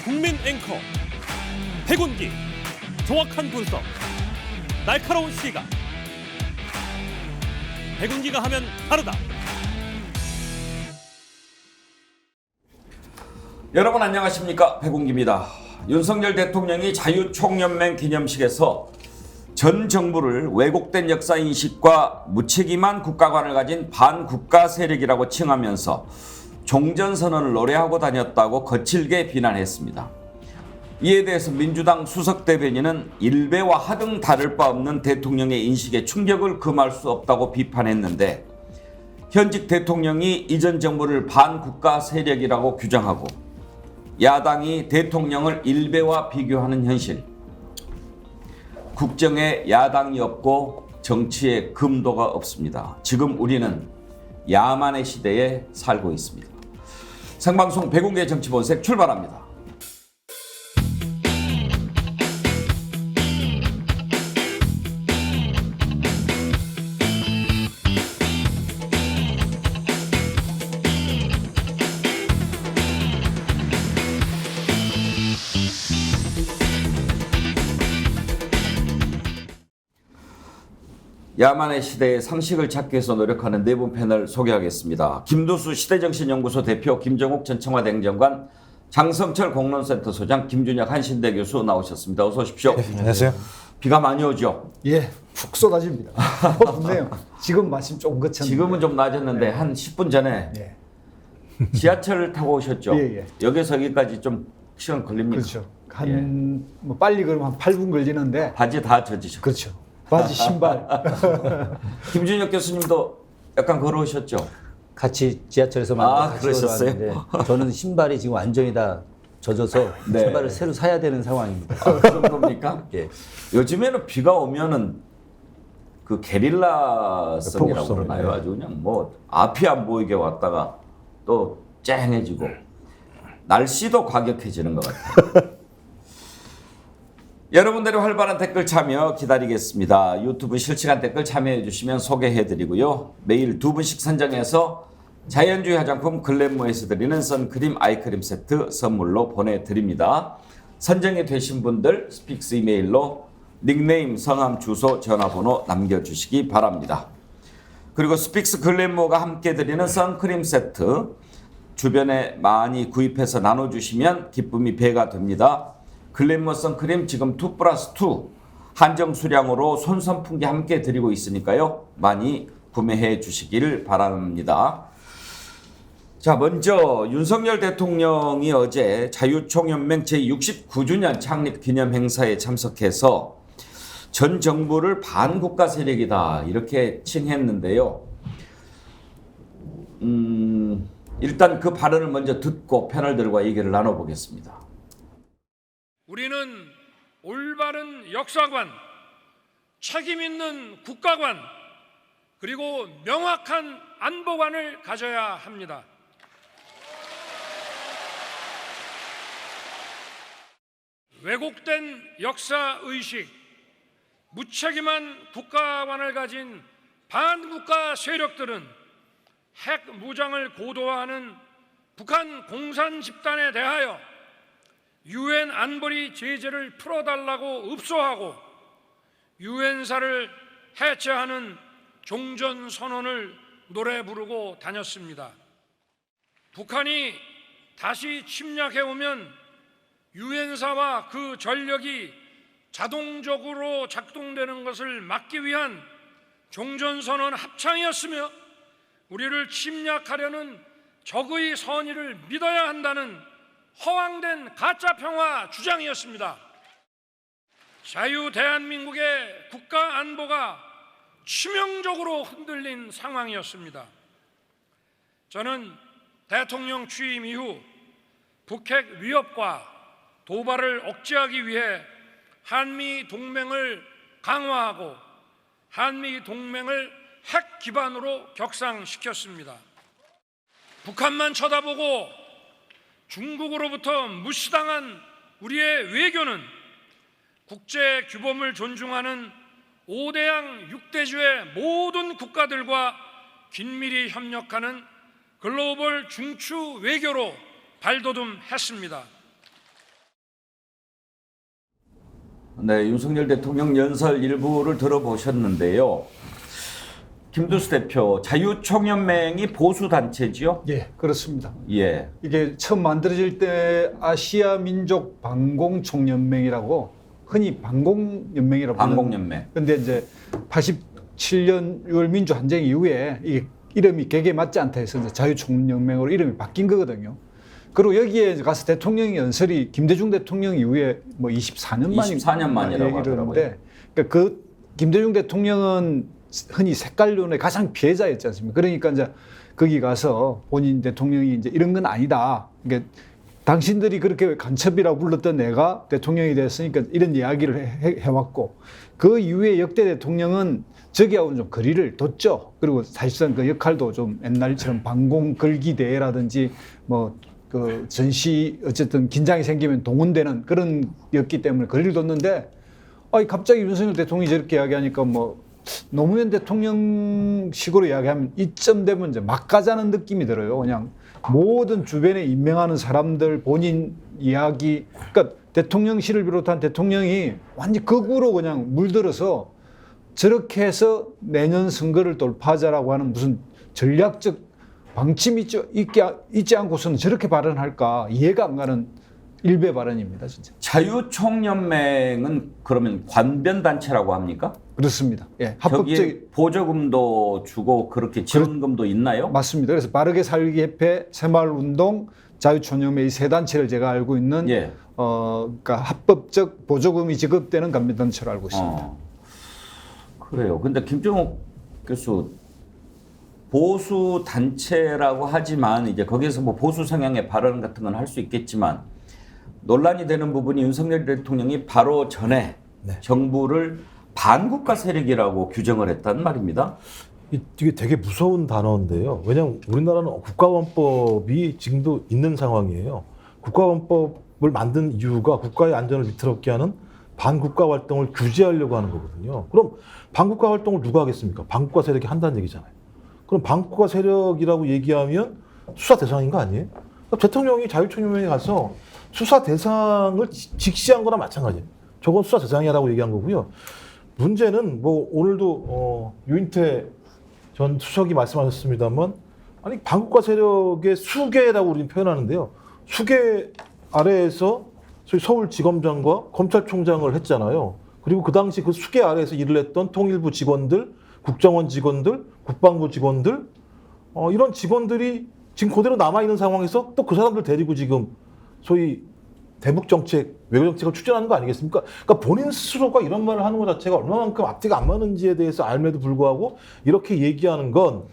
국민 앵커 백운기, 정확한 분석, 날카로운 시각. 백운기가 하면 다르다. 여러분 안녕하십니까, 백운기입니다. 윤석열 대통령이 자유총연맹 기념식에서 전 정부를 왜곡된 역사인식과 무책임한 국가관을 가진 반국가 세력이라고 칭하면서 종전선언을 노래하고 다녔다고 거칠게 비난했습니다. 이에 대해서 민주당 수석대변인은 일베와 하등 다를 바 없는 대통령의 인식에 충격을 금할 수 없다고 비판했는데, 현직 대통령이 이전 정부를 반국가 세력이라고 규정하고 야당이 대통령을 일베와 비교하는 현실, 국정에 야당이 없고 정치에 금도가 없습니다. 지금 우리는 야만의 시대에 살고 있습니다. 생방송 백운기의 정치본색 출발합니다. 야만의 시대의 상식을 찾기 위해서 노력하는 네 분 패널 소개하겠습니다. 김두수 시대정신연구소 대표, 김정욱 전 청와대 행정관, 장성철 공론센터 소장, 김준혁 한신대 교수 나오셨습니다. 어서 오십시오. 네, 안녕하세요. 비가 많이 오죠? 예, 푹 쏟아집니다. 좋네요. 지금 마침 조금 그쳤는데. 지금은 좀 낮았는데 한 10분 전에 예. 지하철을 타고 오셨죠? 예, 예. 여기서 여기까지 좀 시간 걸립니까? 그렇죠. 뭐 빨리 그러면 한 8분 걸리는데. 바지 다 젖으셨죠? 그렇죠. 바지, 신발. 김준혁 교수님도 약간 걸어오셨죠? 같이 지하철에서 같이 그러셨어요? 걸어왔는데 저는 신발이 지금 완전히 다 젖어서 네. 신발을 새로 사야 되는 상황입니다. 그 정도입니까? 예. 요즘에는 비가 오면은 그 게릴라성이라고 폭우성, 그러나요? 네. 아주 그냥 뭐 앞이 안 보이게 왔다가 또 쨍해지고 날씨도 과격해지는 것 같아요. 여러분들의 활발한 댓글 참여 기다리겠습니다. 유튜브 실시간 댓글 참여해 주시면 소개해드리고요. 매일 두 분씩 선정해서 자연주의 화장품 글램모에서 드리는 선크림, 아이크림 세트 선물로 보내드립니다. 선정이 되신 분들 스픽스 이메일로 닉네임, 성함, 주소, 전화번호 남겨주시기 바랍니다. 그리고 스픽스 글램모가 함께 드리는 선크림 세트 주변에 많이 구입해서 나눠주시면 기쁨이 배가 됩니다. 글램모 선크림 지금 2+2 한정 수량으로 손선풍기 함께 드리고 있으니까요. 많이 구매해 주시기를 바랍니다. 자, 먼저 윤석열 대통령이 어제 자유총연맹 제69주년 창립 기념 행사에 참석해서 전 정부를 반국가 세력이다 이렇게 칭했는데요. 일단 그 발언을 먼저 듣고 패널들과 얘기를 나눠보겠습니다. 우리는 올바른 역사관, 책임 있는 국가관, 그리고 명확한 안보관을 가져야 합니다. 왜곡된 역사의식, 무책임한 국가관을 가진 반국가 세력들은 핵 무장을 고도화하는 북한 공산 집단에 대하여 유엔 안보리 제재를 풀어달라고 읍소하고 유엔사를 해체하는 종전선언을 노래 부르고 다녔습니다. 북한이 다시 침략해오면 유엔사와 그 전력이 자동적으로 작동되는 것을 막기 위한 종전선언 합창이었으며, 우리를 침략하려는 적의 선의를 믿어야 한다는 허황된 가짜평화 주장이었습니다. 자유 대한민국의 국가 안보가 치명적으로 흔들린 상황이었습니다. 저는 대통령 취임 이후 북핵 위협과 도발을 억제하기 위해 한미 동맹을 강화하고 한미 동맹을 핵 기반으로 격상시켰습니다. 북한만 쳐다보고 중국으로부터 무시당한 우리의 외교는 국제 규범을 존중하는 5대양 6대주의 모든 국가들과 긴밀히 협력하는 글로벌 중추 외교로 발돋움했습니다. 네, 윤석열 대통령 연설 일부를 들어보셨는데요. 김두수 대표, 자유총연맹이 보수 단체지요? 예, 그렇습니다. 예. 이게 처음 만들어질 때 아시아 민족 반공총연맹이라고 흔히 반공연맹이라고 반공연맹. 근데 이제 87년 6월 민주항쟁 이후에 이게 이름이 개개에 맞지 않다 해서 이제 자유총연맹으로 이름이 바뀐 거거든요. 그리고 여기에 가서 대통령 연설이 김대중 대통령 이후에 뭐 24년 만이 24년 만이라고 하더라고요. 그러니까 그 김대중 대통령은 흔히 색깔론의 가장 피해자였지 않습니까? 그러니까 이제 거기 가서 본인 대통령이 이제 이런 건 아니다. 그러니까 당신들이 그렇게 간첩이라고 불렀던 내가 대통령이 됐으니까 이런 이야기를 해왔고 그 이후에 역대 대통령은 저기하고는 좀 거리를 뒀죠. 그리고 사실상 그 역할도 좀 옛날처럼 반공 걸기 대회라든지 뭐 그 전시 어쨌든 긴장이 생기면 동원되는 그런 였기 때문에 거리를 뒀는데 갑자기 윤석열 대통령이 저렇게 이야기하니까 뭐 노무현 대통령식으로 이야기하면 이쯤 되면 이제 막 가자는 느낌이 들어요. 그냥 모든 주변에 임명하는 사람들 본인 이야기, 그러니까 대통령실을 비롯한 대통령이 완전 극우로 그냥 물들어서 저렇게 해서 내년 선거를 돌파하자라고 하는 무슨 전략적 방침이 있지 않고서는 저렇게 발언할까 이해가 안 가는 일배 발언입니다, 진짜. 자유총연맹은 그러면 관변단체라고 합니까? 그렇습니다. 예, 합법적 보조금도 주고 그렇게 지원금도 있나요? 맞습니다. 그래서 바르게 살기 협회, 새마을운동, 자유총연맹 이 세 단체를 제가 알고 있는 예. 그러니까 합법적 보조금이 지급되는 관변단체로 알고 있습니다. 그래요. 근데 김종욱 교수 보수 단체라고 하지만 이제 거기에서 뭐 보수 성향의 발언 같은 건 할 수 있겠지만 논란이 되는 부분이 윤석열 대통령이 바로 전에 정부를 반국가 세력이라고 규정을 했단 말입니다. 이게 되게 무서운 단어인데요. 왜냐하면 우리나라는 국가원법이 지금도 있는 상황이에요. 국가원법을 만든 이유가 국가의 안전을 위태롭게 하는 반국가 활동을 규제하려고 하는 거거든요. 그럼 반국가 활동을 누가 하겠습니까? 반국가 세력이 한다는 얘기잖아요. 그럼 반국가 세력이라고 얘기하면 수사 대상인 거 아니에요? 그러니까 대통령이 자유총연맹에 가서 수사 대상을 직시한 거나 마찬가지예요. 저건 수사 대상이라고 얘기한 거고요. 문제는 뭐 오늘도 유인태 전 수석이 말씀하셨습니다만 아니 반국가 세력의 수계라고 우리는 표현하는데요. 수계 아래에서 소위 서울지검장과 검찰총장을 했잖아요. 그리고 그 당시 그 수계 아래에서 일을 했던 통일부 직원들, 국정원 직원들, 국방부 직원들 이런 직원들이 지금 그대로 남아있는 상황에서 또 그 사람들 데리고 지금 소위 대북 정책, 외교 정책을 추진하는 거 아니겠습니까? 그러니까 본인 스스로가 이런 말을 하는 것 자체가 얼마만큼 앞뒤가 안 맞는지에 대해서 알매도 불구하고 이렇게 얘기하는 건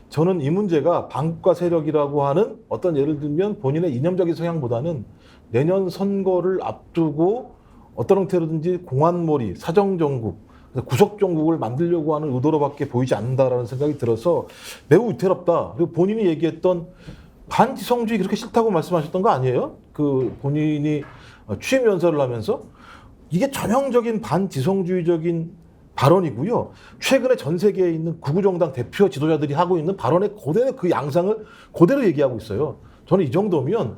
저는 이 문제가 반국가 세력이라고 하는 어떤 예를 들면 본인의 이념적인 성향보다는 내년 선거를 앞두고 어떤 형태로든지 공안몰이, 사정정국, 구속정국을 만들려고 하는 의도로밖에 보이지 않는다라는 생각이 들어서 매우 위태롭다. 그리고 본인이 얘기했던 반지성주의 그렇게 싫다고 말씀하셨던 거 아니에요? 그 본인이 취임 연설을 하면서 이게 전형적인 반지성주의적인 발언이고요. 최근에 전 세계에 있는 구구정당 대표 지도자들이 하고 있는 발언의 그대로 그 양상을 그대로 얘기하고 있어요. 저는 이 정도면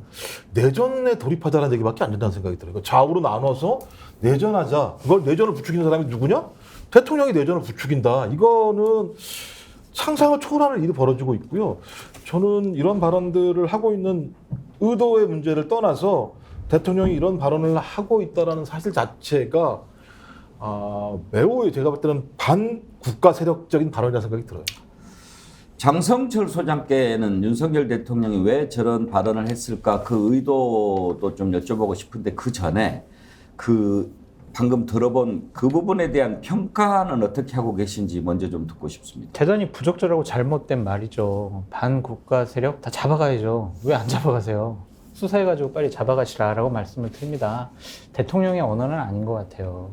내전에 돌입하자는 얘기밖에 안 된다는 생각이 들어요. 좌우로 나눠서 내전하자. 그걸 내전을 부추기는 사람이 누구냐? 대통령이 내전을 부추긴다. 이거는 상상을 초월하는 일이 벌어지고 있고요. 저는 이런 발언들을 하고 있는 의도의 문제를 떠나서 대통령이 이런 발언을 하고 있다는 사실 자체가 매우 제가 볼 때는 반국가 세력적인 발언이라는 생각이 들어요. 장성철 소장께는 윤석열 대통령이 왜 저런 발언을 했을까 그 의도도 좀 여쭤보고 싶은데 그 전에 그 방금 들어본 그 부분에 대한 평가는 어떻게 하고 계신지 먼저 좀 듣고 싶습니다. 대단히 부적절하고 잘못된 말이죠. 반국가 세력 다 잡아가야죠. 왜 안 잡아가세요? 수사해가지고 빨리 잡아가시라라고 말씀을 드립니다. 대통령의 언어는 아닌 것 같아요.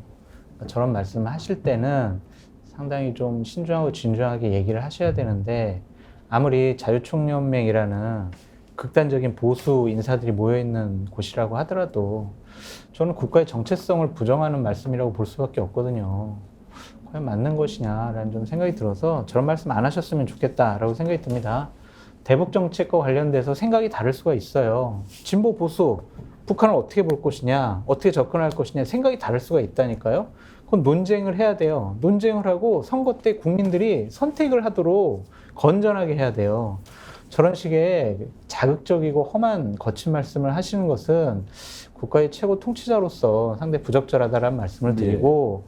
저런 말씀을 하실 때는 상당히 좀 신중하고 진중하게 얘기를 하셔야 되는데 아무리 자유총연맹이라는 극단적인 보수 인사들이 모여있는 곳이라고 하더라도 저는 국가의 정체성을 부정하는 말씀이라고 볼 수밖에 없거든요. 과연 맞는 것이냐라는 좀 생각이 들어서 저런 말씀 안 하셨으면 좋겠다라고 생각이 듭니다. 대북 정책과 관련돼서 생각이 다를 수가 있어요. 진보 보수 북한을 어떻게 볼 것이냐, 어떻게 접근할 것이냐 생각이 다를 수가 있다니까요. 그건 논쟁을 해야 돼요. 논쟁을 하고 선거 때 국민들이 선택을 하도록 건전하게 해야 돼요. 저런 식의 자극적이고 험한 거친 말씀을 하시는 것은 국가의 최고 통치자로서 상당히 부적절하다라는 말씀을 드리고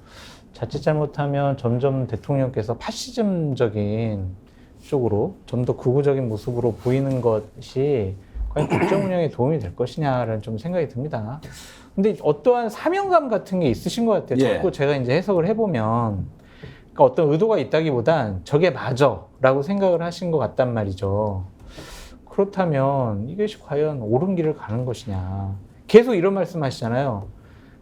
자칫 잘못하면 점점 대통령께서 파시즘적인 쪽으로 좀 더 극우적인 모습으로 보이는 것이 과연 국정 운영에 도움이 될 것이냐라는 좀 생각이 듭니다. 근데 어떠한 사명감 같은 게 있으신 것 같아요. 예. 자꾸 제가 이제 해석을 해보면 그러니까 어떤 의도가 있다기보단 저게 맞아라고 생각을 하신 것 같단 말이죠. 그렇다면 이것이 과연 옳은 길을 가는 것이냐. 계속 이런 말씀 하시잖아요.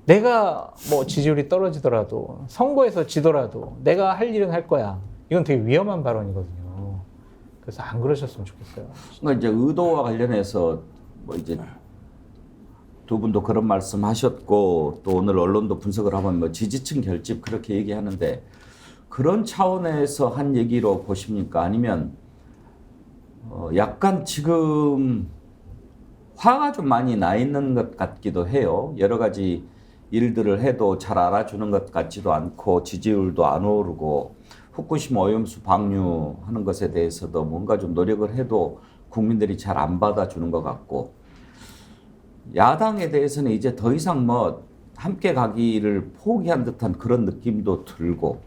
내가 뭐 지지율이 떨어지더라도 선거에서 지더라도 내가 할 일은 할 거야. 이건 되게 위험한 발언이거든요. 그래서 안 그러셨으면 좋겠어요. 그러니까 이제 의도와 관련해서 뭐 이제 두 분도 그런 말씀하셨고 또 오늘 언론도 분석을 하면 뭐 지지층 결집 그렇게 얘기하는데 그런 차원에서 한 얘기로 보십니까? 아니면 약간 지금 화가 좀 많이 나 있는 것 같기도 해요. 여러 가지 일들을 해도 잘 알아주는 것 같지도 않고 지지율도 안 오르고 후쿠시마 오염수 방류하는 것에 대해서도 뭔가 좀 노력을 해도 국민들이 잘 안 받아주는 것 같고 야당에 대해서는 이제 더 이상 뭐 함께 가기를 포기한 듯한 그런 느낌도 들고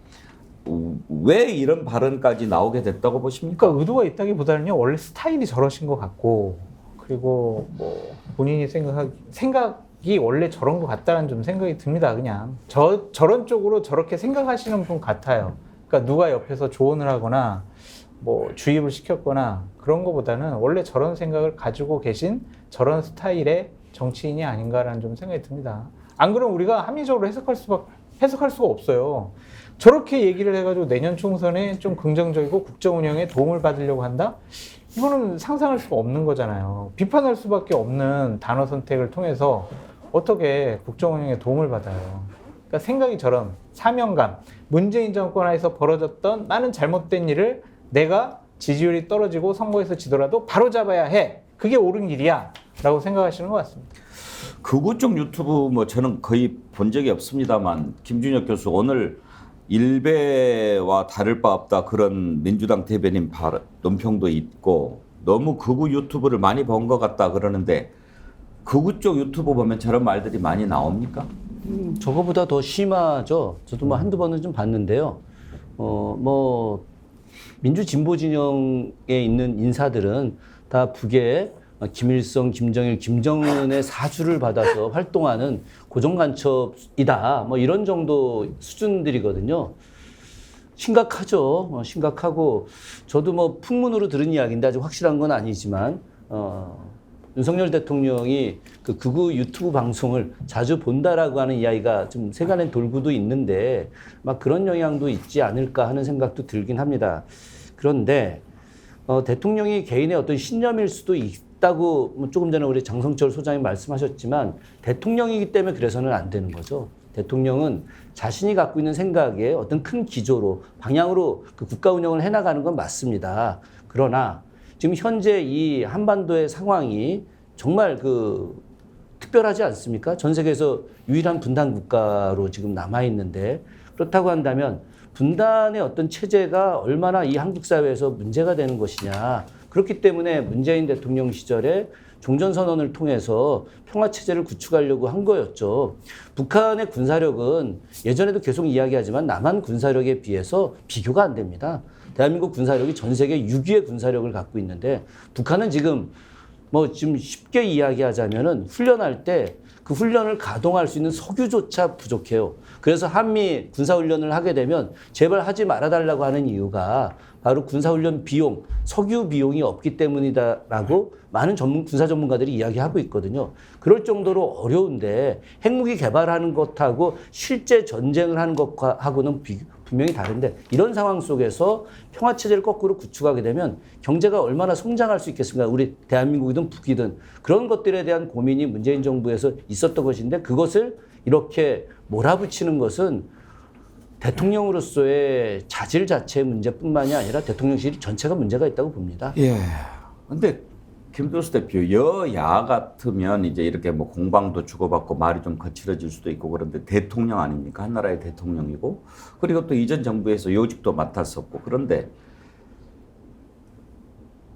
왜 이런 발언까지 나오게 됐다고 보십니까? 그러니까 의도가 있다기보다는요. 원래 스타일이 저러신 것 같고 그리고 뭐 본인이 생각이 원래 저런 것 같다는 좀 생각이 듭니다. 그냥 저런 쪽으로 저렇게 생각하시는 분 같아요. 그러니까 누가 옆에서 조언을 하거나 뭐 주입을 시켰거나 그런 것보다는 원래 저런 생각을 가지고 계신 저런 스타일의 정치인이 아닌가라는 좀 생각이 듭니다. 안 그러면 우리가 합리적으로 해석할 수가 없어요. 저렇게 얘기를 해가지고 내년 총선에 좀 긍정적이고 국정 운영에 도움을 받으려고 한다? 이거는 상상할 수가 없는 거잖아요. 비판할 수밖에 없는 단어 선택을 통해서 어떻게 국정 운영에 도움을 받아요. 그러니까 생각이 저런 사명감, 문재인 정권 하에서 벌어졌던 많은 잘못된 일을 내가 지지율이 떨어지고 선거에서 지더라도 바로잡아야 해. 그게 옳은 길이야. 라고 생각하시는 것 같습니다. 극우 쪽 유튜브 뭐 저는 거의 본 적이 없습니다만 김준혁 교수 오늘 일베와 다를 바 없다 그런 민주당 대변인 논평도 있고 너무 극우 유튜브를 많이 본 것 같다 그러는데 극우 쪽 유튜브 보면 저런 말들이 많이 나옵니까? 저거보다 더 심하죠. 저도 뭐 한두 번은 좀 봤는데요. 뭐 민주 진보 진영에 있는 인사들은 다 북의 김일성, 김정일, 김정은의 사주를 받아서 활동하는 고정간첩이다. 뭐 이런 정도 수준들이거든요. 심각하죠. 심각하고 저도 뭐 풍문으로 들은 이야기인데 아직 확실한 건 아니지만 윤석열 대통령이 그 극우 유튜브 방송을 자주 본다라고 하는 이야기가 좀 세간에 돌고도 있는데 막 그런 영향도 있지 않을까 하는 생각도 들긴 합니다. 그런데 대통령이 개인의 어떤 신념일 수도 있다고 조금 전에 우리 장성철 소장이 말씀하셨지만 대통령이기 때문에 그래서는 안 되는 거죠. 대통령은 자신이 갖고 있는 생각에 어떤 큰 기조로 방향으로 그 국가 운영을 해나가는 건 맞습니다. 그러나 지금 현재 이 한반도의 상황이 정말 특별하지 않습니까? 전 세계에서 유일한 분단 국가로 지금 남아 있는데 그렇다고 한다면 분단의 어떤 체제가 얼마나 이 한국 사회에서 문제가 되는 것이냐. 그렇기 때문에 문재인 대통령 시절에 종전선언을 통해서 평화체제를 구축하려고 한 거였죠. 북한의 군사력은 예전에도 계속 이야기하지만 남한 군사력에 비해서 비교가 안 됩니다. 대한민국 군사력이 전 세계 6위의 군사력을 갖고 있는데 북한은 지금 지금 쉽게 이야기하자면은 훈련할 때 그 훈련을 가동할 수 있는 석유조차 부족해요. 그래서 한미 군사훈련을 하게 되면 제발 하지 말아달라고 하는 이유가 바로 군사훈련 비용, 석유 비용이 없기 때문이다라고 많은 군사 전문가들이 이야기하고 있거든요. 그럴 정도로 어려운데 핵무기 개발하는 것하고 실제 전쟁을 하는 것하고는 분명히 다른데 이런 상황 속에서 평화체제를 거꾸로 구축하게 되면 경제가 얼마나 성장할 수 있겠습니까? 우리 대한민국이든 북이든 그런 것들에 대한 고민이 문재인 정부에서 있었던 것인데 그것을 이렇게 몰아붙이는 것은 대통령으로서의 자질 자체의 문제뿐만이 아니라 대통령실 전체가 문제가 있다고 봅니다. 예. 근데 김두수 대표, 여야 같으면 이제 이렇게 뭐 공방도 주고받고 말이 좀 거칠어질 수도 있고 그런데 대통령 아닙니까? 한 나라의 대통령이고 그리고 또 이전 정부에서 요직도 맡았었고 그런데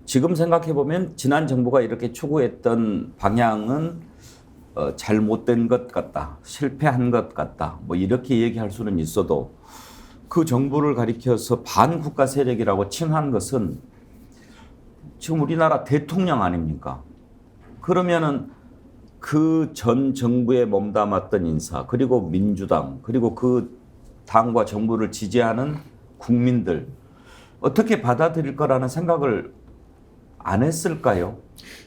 지금 생각해 보면 지난 정부가 이렇게 추구했던 방향은 잘못된 것 같다, 실패한 것 같다, 뭐 이렇게 얘기할 수는 있어도 그 정부를 가리켜서 반국가 세력이라고 칭한 것은 지금 우리나라 대통령 아닙니까? 그러면은 그 전 정부에 몸담았던 인사, 그리고 민주당, 그리고 그 당과 정부를 지지하는 국민들 어떻게 받아들일 거라는 생각을 안 했을까요?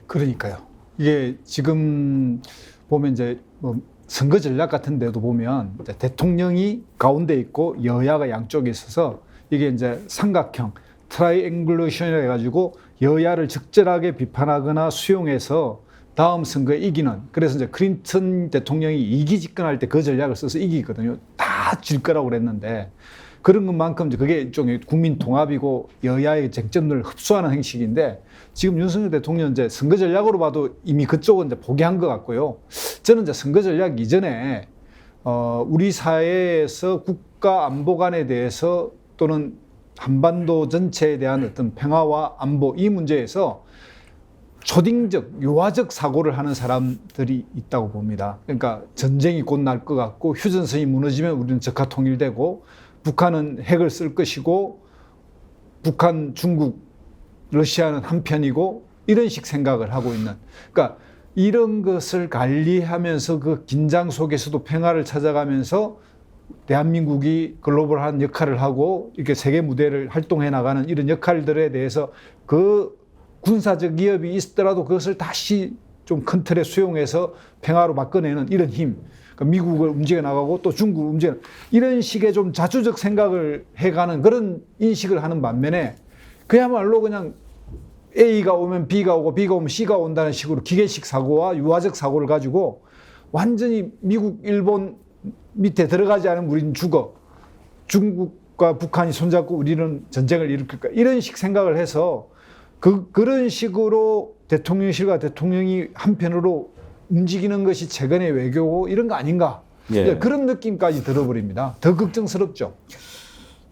그러니까요. 이게 지금 보면 이제 뭐 선거 전략 같은 데도 보면 이제 대통령이 가운데 있고 여야가 양쪽에 있어서 이게 이제 삼각형 트라이앵글레이션이라 해가지고 여야를 적절하게 비판하거나 수용해서 다음 선거에 이기는, 그래서 이제 클린턴 대통령이 2기 집권할 때 그 전략을 써서 이기거든요. 다 질 거라고 그랬는데 그런 것만큼 그게 일종의 국민 통합이고 여야의 쟁점들을 흡수하는 형식인데 지금 윤석열 대통령 이제 선거 전략으로 봐도 이미 그쪽은 이제 포기한 것 같고요. 저는 이제 선거 전략 이전에 우리 사회에서 국가 안보관에 대해서 또는 한반도 전체에 대한 어떤 평화와 안보 이 문제에서 초딩적, 유화적 사고를 하는 사람들이 있다고 봅니다. 그러니까 전쟁이 곧 날 것 같고 휴전선이 무너지면 우리는 적화 통일되고 북한은 핵을 쓸 것이고 북한, 중국, 러시아는 한편이고 이런 식 생각을 하고 있는, 그러니까 이런 것을 관리하면서 그 긴장 속에서도 평화를 찾아가면서 대한민국이 글로벌한 역할을 하고 이렇게 세계 무대를 활동해 나가는 이런 역할들에 대해서 그 군사적 위협이 있더라도 그것을 다시 좀 큰 틀에 수용해서 평화로 바꿔내는 이런 힘, 그러니까 미국을 움직여 나가고 또 중국을 움직여 이런 식의 좀 자주적 생각을 해가는 그런 인식을 하는 반면에 그야말로 그냥 A가 오면 B가 오고 B가 오면 C가 온다는 식으로 기계식 사고와 유화적 사고를 가지고 완전히 미국, 일본 밑에 들어가지 않으면 우리는 죽어. 중국과 북한이 손잡고 우리는 전쟁을 일으킬까. 이런 식 생각을 해서 그런 식으로 대통령실과 대통령이 한편으로 움직이는 것이 최근의 외교고 이런 거 아닌가. 예. 그런 느낌까지 들어버립니다. 더 걱정스럽죠.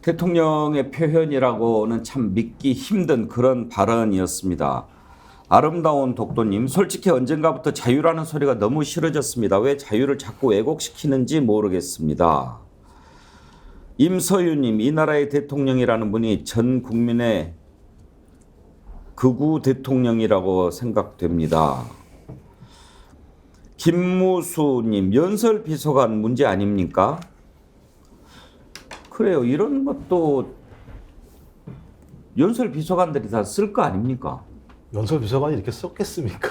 대통령의 표현이라고는 참 믿기 힘든 그런 발언이었습니다. 아름다운 독도님, 솔직히 언젠가부터 자유라는 소리가 너무 싫어졌습니다. 왜 자유를 자꾸 왜곡시키는지 모르겠습니다. 임서유님, 이 나라의 대통령이라는 분이 전 국민의 극우 대통령이라고 생각됩니다. 김무수님, 연설 비서관 문제 아닙니까? 그래요. 이런 것도 연설 비서관들이 다 쓸 거 아닙니까? 연설 비서관이 이렇게 썼겠습니까?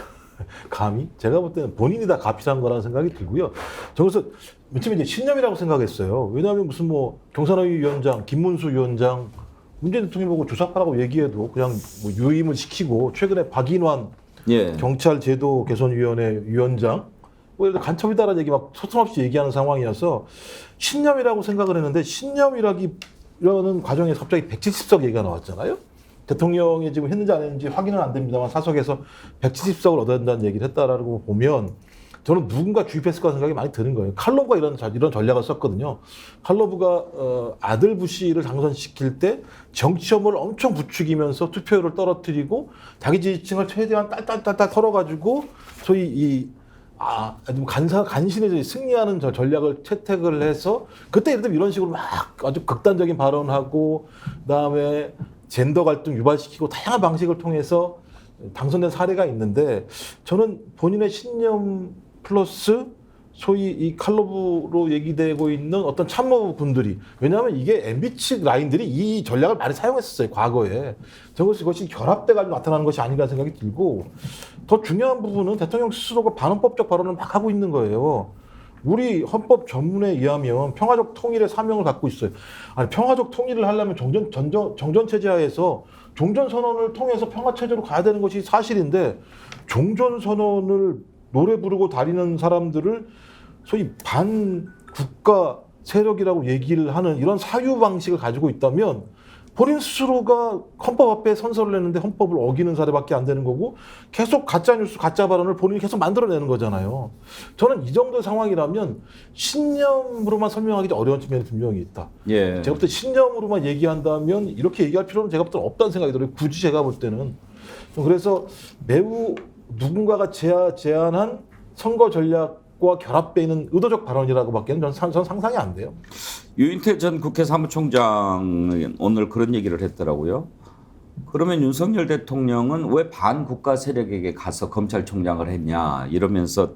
감히? 제가 볼 때는 본인이 다 가필한 거라는 생각이 들고요. 저기서 맨 처음에 이제 신념이라고 생각했어요. 왜냐하면 무슨 뭐 경산의 위원장, 김문수 위원장, 문재인 대통령 보고 조사파라고 얘기해도 그냥 뭐 유임을 시키고 최근에 박인환 예. 경찰 제도 개선위원회 위원장 뭐 이런 간첩이다라는 얘기 막 서슴없이 얘기하는 상황이어서 신념이라고 생각을 했는데 신념이라는 과정에서 갑자기 170석 얘기가 나왔잖아요. 대통령이 지금 했는지 안 했는지 확인은 안 됩니다만 사석에서 170석을 얻어야 된다는 얘기를 했다라고 보면 저는 누군가 주입했을 거라는 생각이 많이 드는 거예요. 칼로브가 이런 전략을 썼거든요. 칼로브가 아들 부시를 당선시킬 때 정치혐오를 엄청 부추기면서 투표율을 떨어뜨리고 자기 지지층을 최대한 딸딸딸 털어가지고 소위 간신히 승리하는 전략을 채택을 해서 그때 예를 들면 이런 식으로 막 아주 극단적인 발언하고 그다음에 젠더 갈등 유발시키고 다양한 방식을 통해서 당선된 사례가 있는데 저는 본인의 신념 플러스 소위 이 칼로브로 얘기되고 있는 어떤 참모분들이 왜냐하면 이게 MB 측 라인들이 이 전략을 많이 사용했었어요 과거에. 그것이 결합돼가지고 나타나는 것이 아닌가 생각이 들고 더 중요한 부분은 대통령 스스로가 반헌법적 발언을 막 하고 있는 거예요. 우리 헌법 전문에 의하면 평화적 통일의 사명을 갖고 있어요. 아니 평화적 통일을 하려면 정전 체제 하에서 종전 선언을 통해서 평화 체제로 가야 되는 것이 사실인데 종전 선언을 노래 부르고 다니는 사람들을 소위 반국가 세력이라고 얘기를 하는 이런 사유 방식을 가지고 있다면 본인 스스로가 헌법 앞에 선서를 했는데 헌법을 어기는 사례밖에 안 되는 거고 계속 가짜 뉴스, 가짜 발언을 본인이 계속 만들어내는 거잖아요. 저는 이 정도 상황이라면 신념으로만 설명하기 어려운 측면이 분명히 있다. 예. 제가 볼 때 신념으로만 얘기한다면 이렇게 얘기할 필요는 제가 볼 때는 없다는 생각이 들어요. 굳이 제가 볼 때는. 그래서 매우 누군가가 제안한 선거 전략과 결합되어 있는 의도적 발언이라고밖에 저는 상상이 안 돼요. 유인태 전 국회 사무총장은 오늘 그런 얘기를 했더라고요. 그러면 윤석열 대통령은 왜 반국가 세력에게 가서 검찰총장을 했냐 이러면서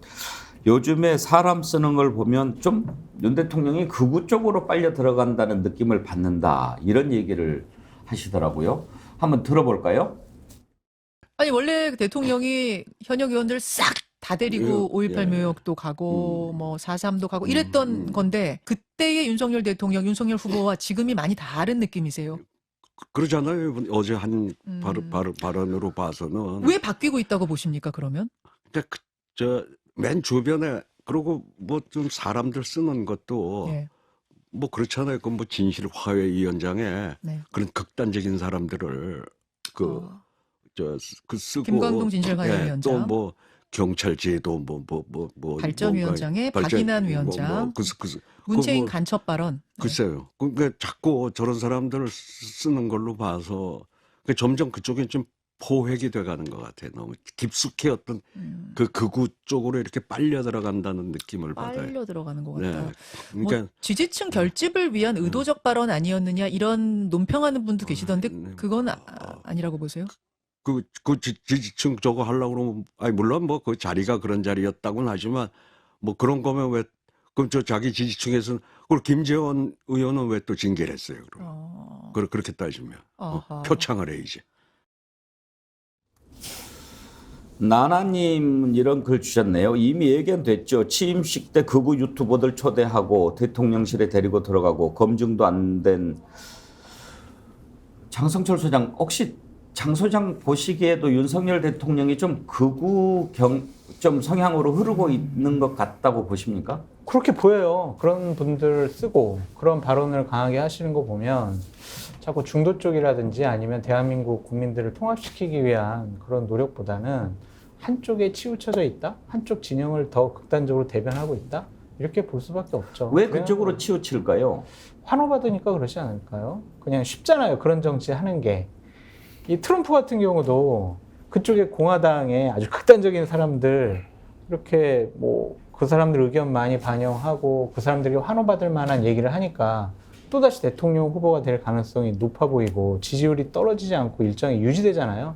요즘에 사람 쓰는 걸 보면 좀 윤 대통령이 극우 쪽으로 빨려 들어간다는 느낌을 받는다 이런 얘기를 하시더라고요. 한번 들어볼까요? 아니 원래 대통령이 현역 의원들 싹 다 데리고 5.18 묘역도 가고 뭐 4.3도 가고 이랬던 건데 그때의 윤석열 대통령, 윤석열 후보와 지금이 많이 다른 느낌이세요? 그러잖아요. 어제 한 발언으로 봐서는. 왜 바뀌고 있다고 보십니까 그러면? 근데 맨 주변에 그리고 뭐 좀 사람들 쓰는 것도 네. 뭐 그렇잖아요. 그 뭐 진실화해위원장에 네. 그런 극단적인 사람들을 쓰고 김광동 진실화해위원장. 또 뭐 경찰제도 뭐 발전위원장에 박인환 위원장, 문재인 뭐, 간첩 발언. 네. 글쎄요. 그러니까 자꾸 저런 사람들을 쓰는 걸로 봐서 점점 그쪽에 좀 포획이 돼가는 것 같아요. 너무 깊숙이 어떤 그 극우 쪽으로 이렇게 빨려 들어간다는 느낌을 받아요. 빨려 들어가는 것 같다. 네. 그러니까 뭐 지지층 결집을 위한 의도적 발언 아니었느냐 이런 논평하는 분도 계시던데 그건 아니라고 보세요? 그 지지층 저거 하려고 그러면, 아니, 물론 뭐 그 자리가 그런 자리였다고는 하지만 뭐 그런 거면 왜, 그럼 저 자기 지지층에서는, 그걸 김재원 의원은 왜 또 징계를 했어요, 그럼? 그렇게 따지면. 표창을 해야지. 나나님 이런 글 주셨네요. 이미 예견됐죠. 취임식 때 극우 유튜버들 초대하고 대통령실에 데리고 들어가고 검증도 안 된 장성철 소장 혹시 장 소장 보시기에도 윤석열 대통령이 좀 극우 좀 성향으로 흐르고 있는 것 같다고 보십니까? 그렇게 보여요. 그런 분들 쓰고 그런 발언을 강하게 하시는 거 보면 자꾸 중도 쪽이라든지 아니면 대한민국 국민들을 통합시키기 위한 그런 노력보다는 한쪽에 치우쳐져 있다? 한쪽 진영을 더 극단적으로 대변하고 있다? 이렇게 볼 수밖에 없죠. 왜 그쪽으로 치우칠까요? 환호받으니까 그러지 않을까요? 그냥 쉽잖아요. 그런 정치 하는 게. 이 트럼프 같은 경우도 그쪽에 공화당에 아주 극단적인 사람들 이렇게 뭐 그 사람들 의견 많이 반영하고 그 사람들이 환호받을 만한 얘기를 하니까 또다시 대통령 후보가 될 가능성이 높아 보이고 지지율이 떨어지지 않고 일정이 유지되잖아요.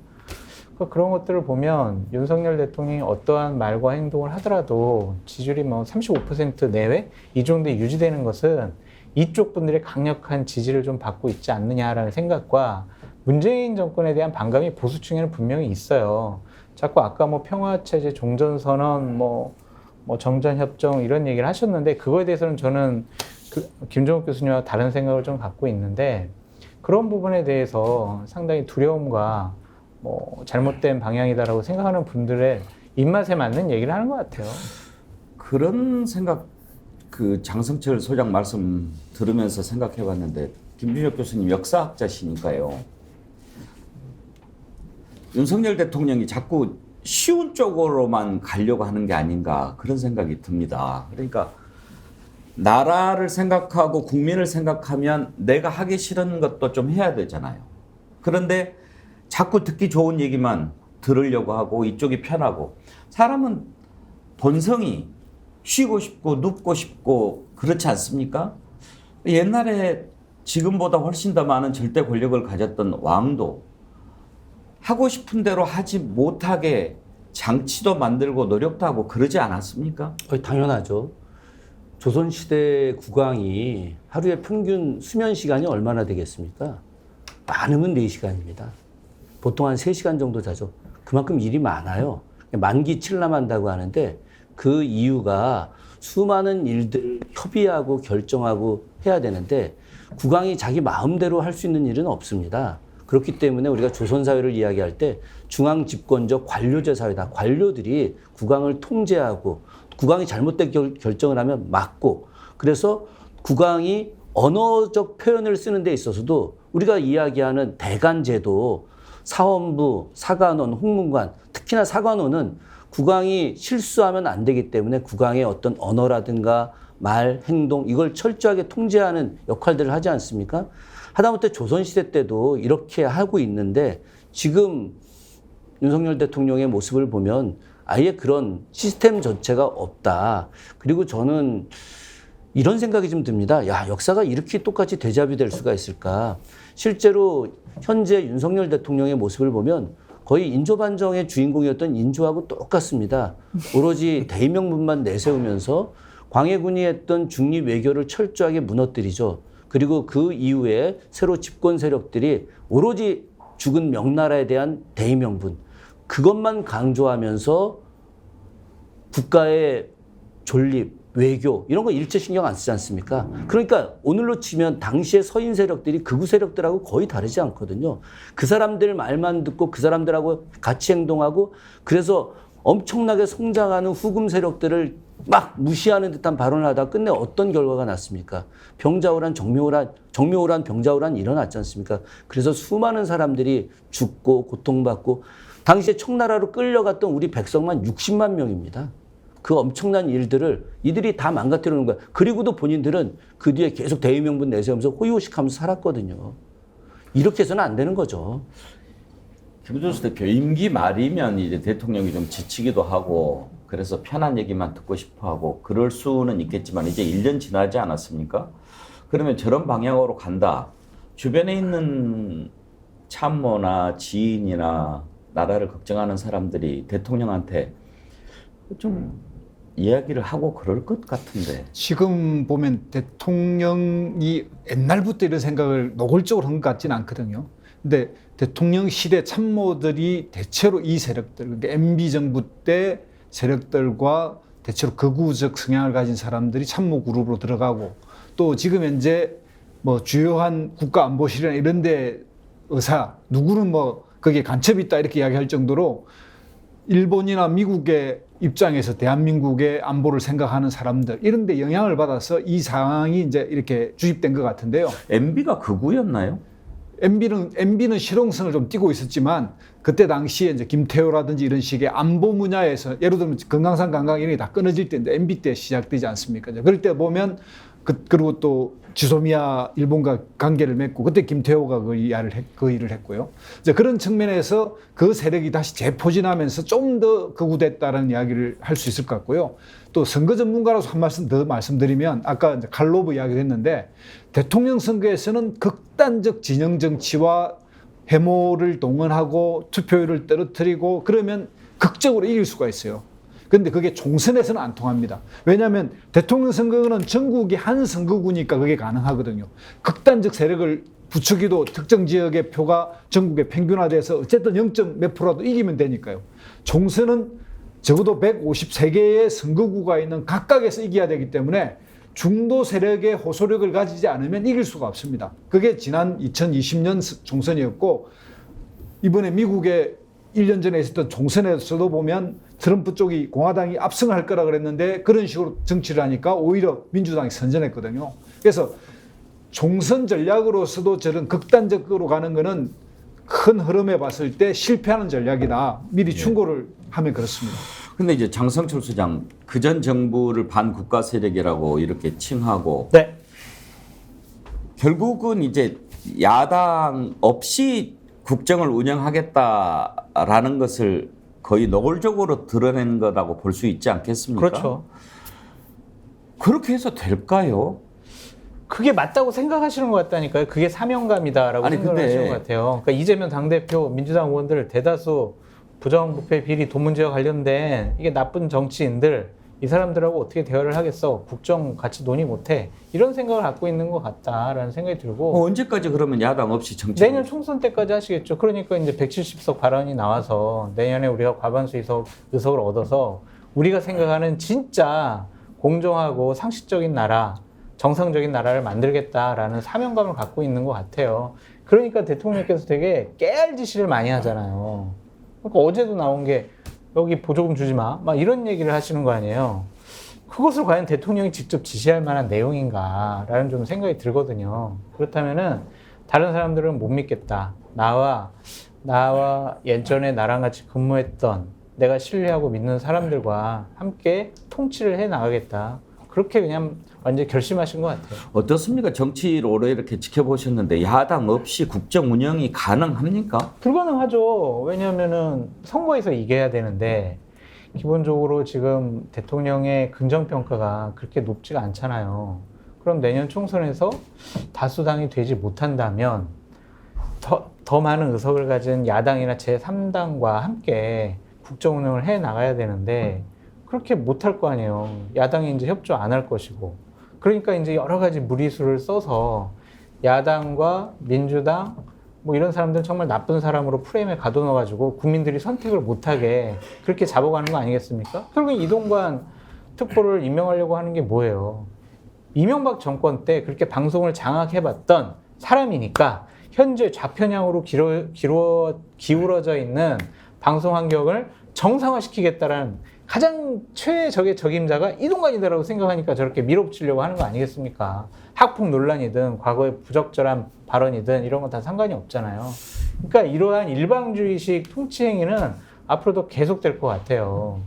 그런 것들을 보면 윤석열 대통령이 어떠한 말과 행동을 하더라도 지지율이 뭐 35% 내외 이 정도에 유지되는 것은 이쪽 분들의 강력한 지지를 좀 받고 있지 않느냐라는 생각과 문재인 정권에 대한 반감이 보수층에는 분명히 있어요. 자꾸 아까 뭐 평화체제, 종전선언, 뭐 정전협정 이런 얘기를 하셨는데 그거에 대해서는 저는 김종욱 교수님과 다른 생각을 좀 갖고 있는데 그런 부분에 대해서 상당히 두려움과 뭐 잘못된 방향이다라고 생각하는 분들의 입맛에 맞는 얘기를 하는 것 같아요. 그런 생각 그 장성철 소장 말씀 들으면서 생각해 봤는데 김준혁 교수님 역사학자시니까요. 윤석열 대통령이 자꾸 쉬운 쪽으로만 가려고 하는 게 아닌가 그런 생각이 듭니다. 그러니까 나라를 생각하고 국민을 생각하면 내가 하기 싫은 것도 좀 해야 되잖아요. 그런데 자꾸 듣기 좋은 얘기만 들으려고 하고 이쪽이 편하고 사람은 본성이 쉬고 싶고 눕고 싶고 그렇지 않습니까? 옛날에 지금보다 훨씬 더 많은 절대 권력을 가졌던 왕도 하고 싶은 대로 하지 못하게 장치도 만들고 노력도 하고 그러지 않았습니까? 당연하죠. 조선시대 국왕이 하루에 평균 수면 시간이 얼마나 되겠습니까? 많으면 4시간입니다. 보통 한 3시간 정도 자죠. 그만큼 일이 많아요. 만기 칠남한다고 하는데 그 이유가 수많은 일들을 협의하고 결정하고 해야 되는데 국왕이 자기 마음대로 할 수 있는 일은 없습니다. 그렇기 때문에 우리가 조선사회를 이야기할 때 중앙집권적 관료제 사회다. 관료들이 국왕을 통제하고 국왕이 잘못된 결정을 하면 막고 그래서 국왕이 언어적 표현을 쓰는 데 있어서도 우리가 이야기하는 대간제도, 사원부, 사관원, 홍문관, 특히나 사관원은 국왕이 실수하면 안 되기 때문에 국왕의 어떤 언어라든가 말, 행동 이걸 철저하게 통제하는 역할들을 하지 않습니까? 하다못해 조선시대 때도 이렇게 하고 있는데 지금 윤석열 대통령의 모습을 보면 아예 그런 시스템 자체가 없다. 그리고 저는 이런 생각이 좀 듭니다. 야, 역사가 이렇게 똑같이 데자뷰 될 수가 있을까? 실제로 현재 윤석열 대통령의 모습을 보면 거의 인조반정의 주인공이었던 인조하고 똑같습니다. 오로지 대의명분만 내세우면서 광해군이 했던 중립 외교를 철저하게 무너뜨리죠. 그리고 그 이후에 새로 집권 세력들이 오로지 죽은 명나라에 대한 대의명분, 그것만 강조하면서 국가의 존립, 외교 이런 거 일체 신경 안 쓰지 않습니까? 그러니까 오늘로 치면 당시의 서인 세력들이 극우 세력들하고 거의 다르지 않거든요. 그 사람들 말만 듣고 그 사람들하고 같이 행동하고 그래서 엄청나게 성장하는 후금 세력들을 막 무시하는 듯한 발언을 하다 끝내 어떤 결과가 났습니까? 병자호란, 정묘호란, 병자호란 일어났지 않습니까? 그래서 수많은 사람들이 죽고 고통받고 당시에 청나라로 끌려갔던 우리 백성만 60만 명입니다. 그 엄청난 일들을 이들이 다 망가뜨려 놓은 거야. 그리고도 본인들은 그 뒤에 계속 대의명분 내세우면서 호의호식하면서 살았거든요. 이렇게 해서는 안 되는 거죠. 김준수 대표 임기 말이면 이제 대통령이 좀 지치기도 하고 그래서 편한 얘기만 듣고 싶어 하고 그럴 수는 있겠지만 이제 1년 지나지 않았습니까? 그러면 저런 방향으로 간다. 주변에 있는 참모나 지인이나 나라를 걱정하는 사람들이 대통령한테 좀 이야기를 하고 그럴 것 같은데. 지금 보면 대통령이 옛날부터 이런 생각을 노골적으로 한 것 같지는 않거든요. 근데 대통령 시대 참모들이 대체로 이 세력들, 그러니까 MB 정부 때 세력들과 대체로 극우적 성향을 가진 사람들이 참모 그룹으로 들어가고 또 지금 현재 뭐 주요한 국가안보실이나 이런 데 의사, 누구는 뭐 거기에 간첩이 있다 이렇게 이야기할 정도로 일본이나 미국의 입장에서 대한민국의 안보를 생각하는 사람들 이런 데 영향을 받아서 이 상황이 이제 이렇게 주입된 것 같은데요. MB가 극우였나요? MB는 실용성을 좀 띠고 있었지만 그때 당시에 이제 김태호라든지 이런 식의 안보 분야에서 예를 들면 금강산 관광 이런 게 다 끊어질 때인데 MB 때 시작되지 않습니까? 그럴 때 보면 그리고 또 지소미아 일본과 관계를 맺고 그때 김태호가 그 일을 했고요. 이제 그런 측면에서 그 세력이 다시 재포진하면서 좀 더 극우됐다라는 이야기를 할 수 있을 것 같고요. 또 선거 전문가로서 한 말씀 더 말씀드리면 아까 이제 칼로브 이야기를 했는데 대통령 선거에서는 극단적 진영 정치와 해모를 동원하고 투표율을 떨어뜨리고 그러면 극적으로 이길 수가 있어요. 그런데 그게 총선에서는 안 통합니다. 왜냐하면 대통령 선거는 전국이 한 선거구니까 그게 가능하거든요. 극단적 세력을 부추기도 특정 지역의 표가 전국에 평균화돼서 어쨌든 0. 몇 프로라도 이기면 되니까요. 총선은 적어도 153개의 선거구가 있는 각각에서 이겨야 되기 때문에 중도 세력의 호소력을 가지지 않으면 이길 수가 없습니다. 그게 지난 2020년 총선이었고 이번에 미국의 1년 전에 있었던 총선에서도 보면 트럼프 쪽이 공화당이 압승을 할 거라 그랬는데 그런 식으로 정치를 하니까 오히려 민주당이 선전했거든요. 그래서 총선 전략으로서도 저런 극단적으로 가는 거는 큰 흐름에 봤을 때 실패하는 전략이다. 미리 충고를 하면 그렇습니다. 근데 이제 장성철 소장 그전 정부를 반국가 세력이라고 이렇게 칭하고 네. 결국은 이제 야당 없이 국정을 운영하겠다라는 것을 거의 노골적으로 드러낸 거라고 볼 수 있지 않겠습니까? 그렇죠. 그렇게 해서 될까요? 그게 맞다고 생각하시는 것 같다니까요. 그게 사명감이다라고 생각을 하시는 것 같아요. 그러니까 이재명 당대표, 민주당 의원들 대다수 부정부패 비리 돈 문제와 관련된 이게 나쁜 정치인들 이 사람들하고 어떻게 대화를 하겠어? 국정 같이 논의 못해. 이런 생각을 갖고 있는 것 같다라는 생각이 들고. 언제까지 그러면 야당 없이 정치? 내년 총선 때까지 하시겠죠. 그러니까 이제 170석 발언이 나와서 내년에 우리가 과반수 의석을 얻어서 우리가 생각하는 진짜 공정하고 상식적인 나라, 정상적인 나라를 만들겠다라는 사명감을 갖고 있는 것 같아요. 그러니까 대통령께서 되게 깨알 지시를 많이 하잖아요. 그러니까 어제도 나온 게 여기 보조금 주지 마. 막 이런 얘기를 하시는 거 아니에요. 그것을 과연 대통령이 직접 지시할 만한 내용인가라는 좀 생각이 들거든요. 그렇다면은 다른 사람들은 못 믿겠다. 나와 예전에 나랑 같이 근무했던 내가 신뢰하고 믿는 사람들과 함께 통치를 해 나가겠다. 그렇게 그냥 완전히 결심하신 것 같아요. 어떻습니까? 정치를 오래 이렇게 지켜보셨는데 야당 없이 국정 운영이 가능합니까? 불가능하죠. 왜냐하면은 선거에서 이겨야 되는데 기본적으로 지금 대통령의 긍정평가가 그렇게 높지가 않잖아요. 그럼 내년 총선에서 다수당이 되지 못한다면 더 많은 의석을 가진 야당이나 제3당과 함께 국정 운영을 해 나가야 되는데 그렇게 못할 거 아니에요. 야당이 이제 협조 안 할 것이고. 그러니까 이제 여러 가지 무리수를 써서 야당과 민주당 뭐 이런 사람들은 정말 나쁜 사람으로 프레임에 가둬놔가지고 국민들이 선택을 못하게 그렇게 잡아가는 거 아니겠습니까? 결국 이동관 특보를 임명하려고 하는 게 뭐예요? 이명박 정권 때 그렇게 방송을 장악해봤던 사람이니까 현재 좌편향으로 기울어져 있는 방송 환경을 정상화시키겠다라는 가장 최적의 적임자가 이동관이다라고 생각하니까 저렇게 밀어붙이려고 하는 거 아니겠습니까? 학폭 논란이든 과거의 부적절한 발언이든 이런 건 다 상관이 없잖아요. 그러니까 이러한 일방주의식 통치 행위는 앞으로도 계속될 것 같아요.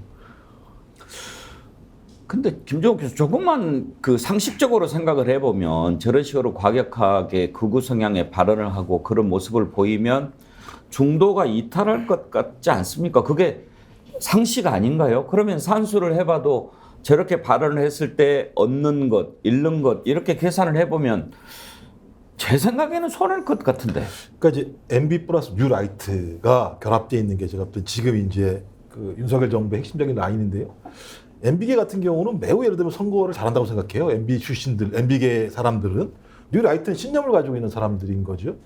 근데 김종욱 교수 조금만 그 상식적으로 생각을 해보면 저런 식으로 과격하게 극우 성향의 발언을 하고 그런 모습을 보이면 중도가 이탈할 것 같지 않습니까? 그게 상식 아닌가요? 그러면 산수를 해봐도 저렇게 발언을 했을 때 얻는 것, 잃는 것 이렇게 계산을 해보면 제 생각에는 손해일 것 같은데. 그러니까 이제 MB 플러스 뉴 라이트가 결합되어 있는 게 제가 볼 때 지금 이제 그 윤석열 정부의 핵심적인 라인인데요. MB계 같은 경우는 매우 예를 들면 선거를 잘한다고 생각해요. MB 출신들, MB계 사람들은 뉴 라이트는 신념을 가지고 있는 사람들인 거죠.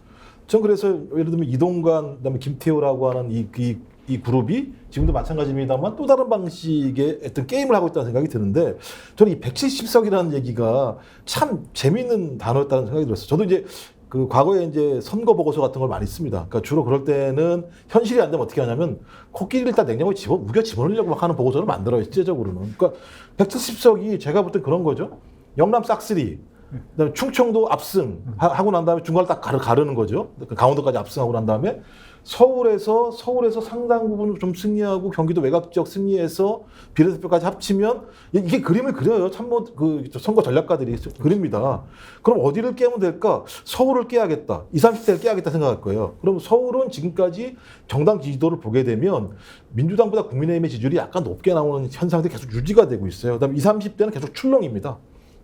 전 그래서 예를 들면 이동관, 그다음에 김태호라고 하는 이 그룹이 지금도 마찬가지입니다만 또 다른 방식의 어떤 게임을 하고 있다는 생각이 드는데 저는 이 170석이라는 얘기가 참 재미있는 단어였다는 생각이 들었어요. 저도 이제 그 과거에 이제 선거 보고서 같은 걸 많이 씁니다. 그러니까 주로 그럴 때는 현실이 안 되면 어떻게 하냐면 코끼리를 딱 냉장고에 우겨 집어넣으려고 막 하는 보고서를 만들어요. 실제적으로는. 그러니까 170석이 제가 볼 때 그런 거죠. 영남 싹쓸이, 그다음에 충청도 압승 하고 난 다음에 중간을 딱 가르는 거죠. 강원도까지 압승하고 난 다음에 서울에서 상당 부분 좀 승리하고 경기도 외곽 지역 승리해서 비례대표까지 합치면 이게 그림을 그려요. 참모 그 선거 전략가들이 그립니다. 그럼 어디를 깨면 될까? 서울을 깨야겠다. 20, 30대를 깨야겠다 생각할 거예요. 그럼 서울은 지금까지 정당 지지도를 보게 되면 민주당보다 국민의힘의 지지율이 약간 높게 나오는 현상들이 계속 유지가 되고 있어요. 그다음에 20, 30대는 계속 출렁입니다.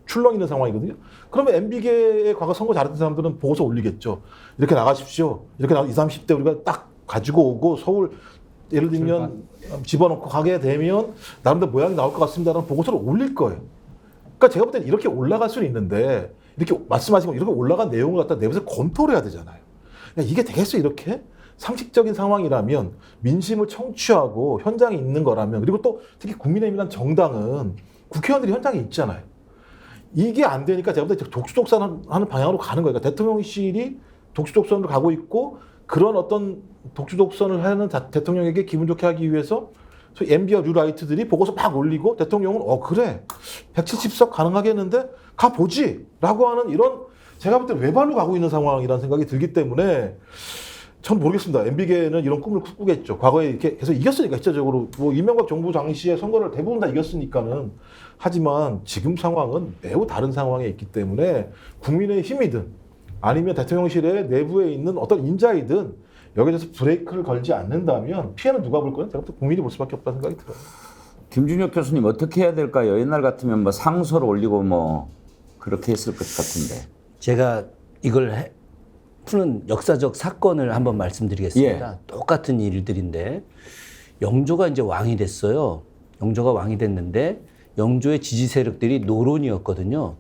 출렁 있는 상황이거든요. 그러면 MB계의 과거 선거 잘했던 사람들은 보고서 올리겠죠. 이렇게 나가십시오. 이렇게 나가 20, 30대 우리가 딱 가지고 오고 서울 예를 들면 집어넣고 가게 되면 나름대로 모양이 나올 것 같습니다라는 보고서를 올릴 거예요. 그러니까 제가 볼 때는 이렇게 올라갈 수는 있는데 이렇게 말씀하신 거 이렇게 올라간 내용을 갖다 내부에서 검토를 해야 되잖아요. 그러니까 이게 되겠어 이렇게? 상식적인 상황이라면 민심을 청취하고 현장에 있는 거라면 그리고 또 특히 국민의힘이라는 정당은 국회의원들이 현장에 있잖아요. 이게 안 되니까 제가 볼 때 독수독선하는 방향으로 가는 거예요. 그러니까 대통령실이 독수독선으로 가고 있고 그런 어떤 독수독선을 하는 대통령에게 기분 좋게 하기 위해서 MB와 뉴라이트들이 보고서 막 올리고 대통령은 그래 170석 가능하겠는데 가보지 라고 하는 이런 제가 볼 때 외발로 가고 있는 상황이라는 생각이 들기 때문에 전 모르겠습니다. MB계는 이런 꿈을 꾸겠죠. 과거에 이렇게 계속 이겼으니까 실제적으로 뭐 이명박 정부 당시에 선거를 대부분 다 이겼으니까는 하지만 지금 상황은 매우 다른 상황에 있기 때문에 국민의 힘이든 아니면 대통령실의 내부에 있는 어떤 인자이든 여기에 대해서 브레이크를 걸지 않는다면 피해는 누가 볼 거냐? 제가 볼 때 국민이 볼 수밖에 없다는 생각이 들어요. 김준혁 교수님 어떻게 해야 될까요? 옛날 같으면 뭐 상소를 올리고 뭐 그렇게 했을 것 같은데. 제가 이걸 푸는 역사적 사건을 한번 말씀드리겠습니다. 예. 똑같은 일들인데 영조가 이제 왕이 됐어요. 영조가 왕이 됐는데 영조의 지지 세력들이 노론이었거든요.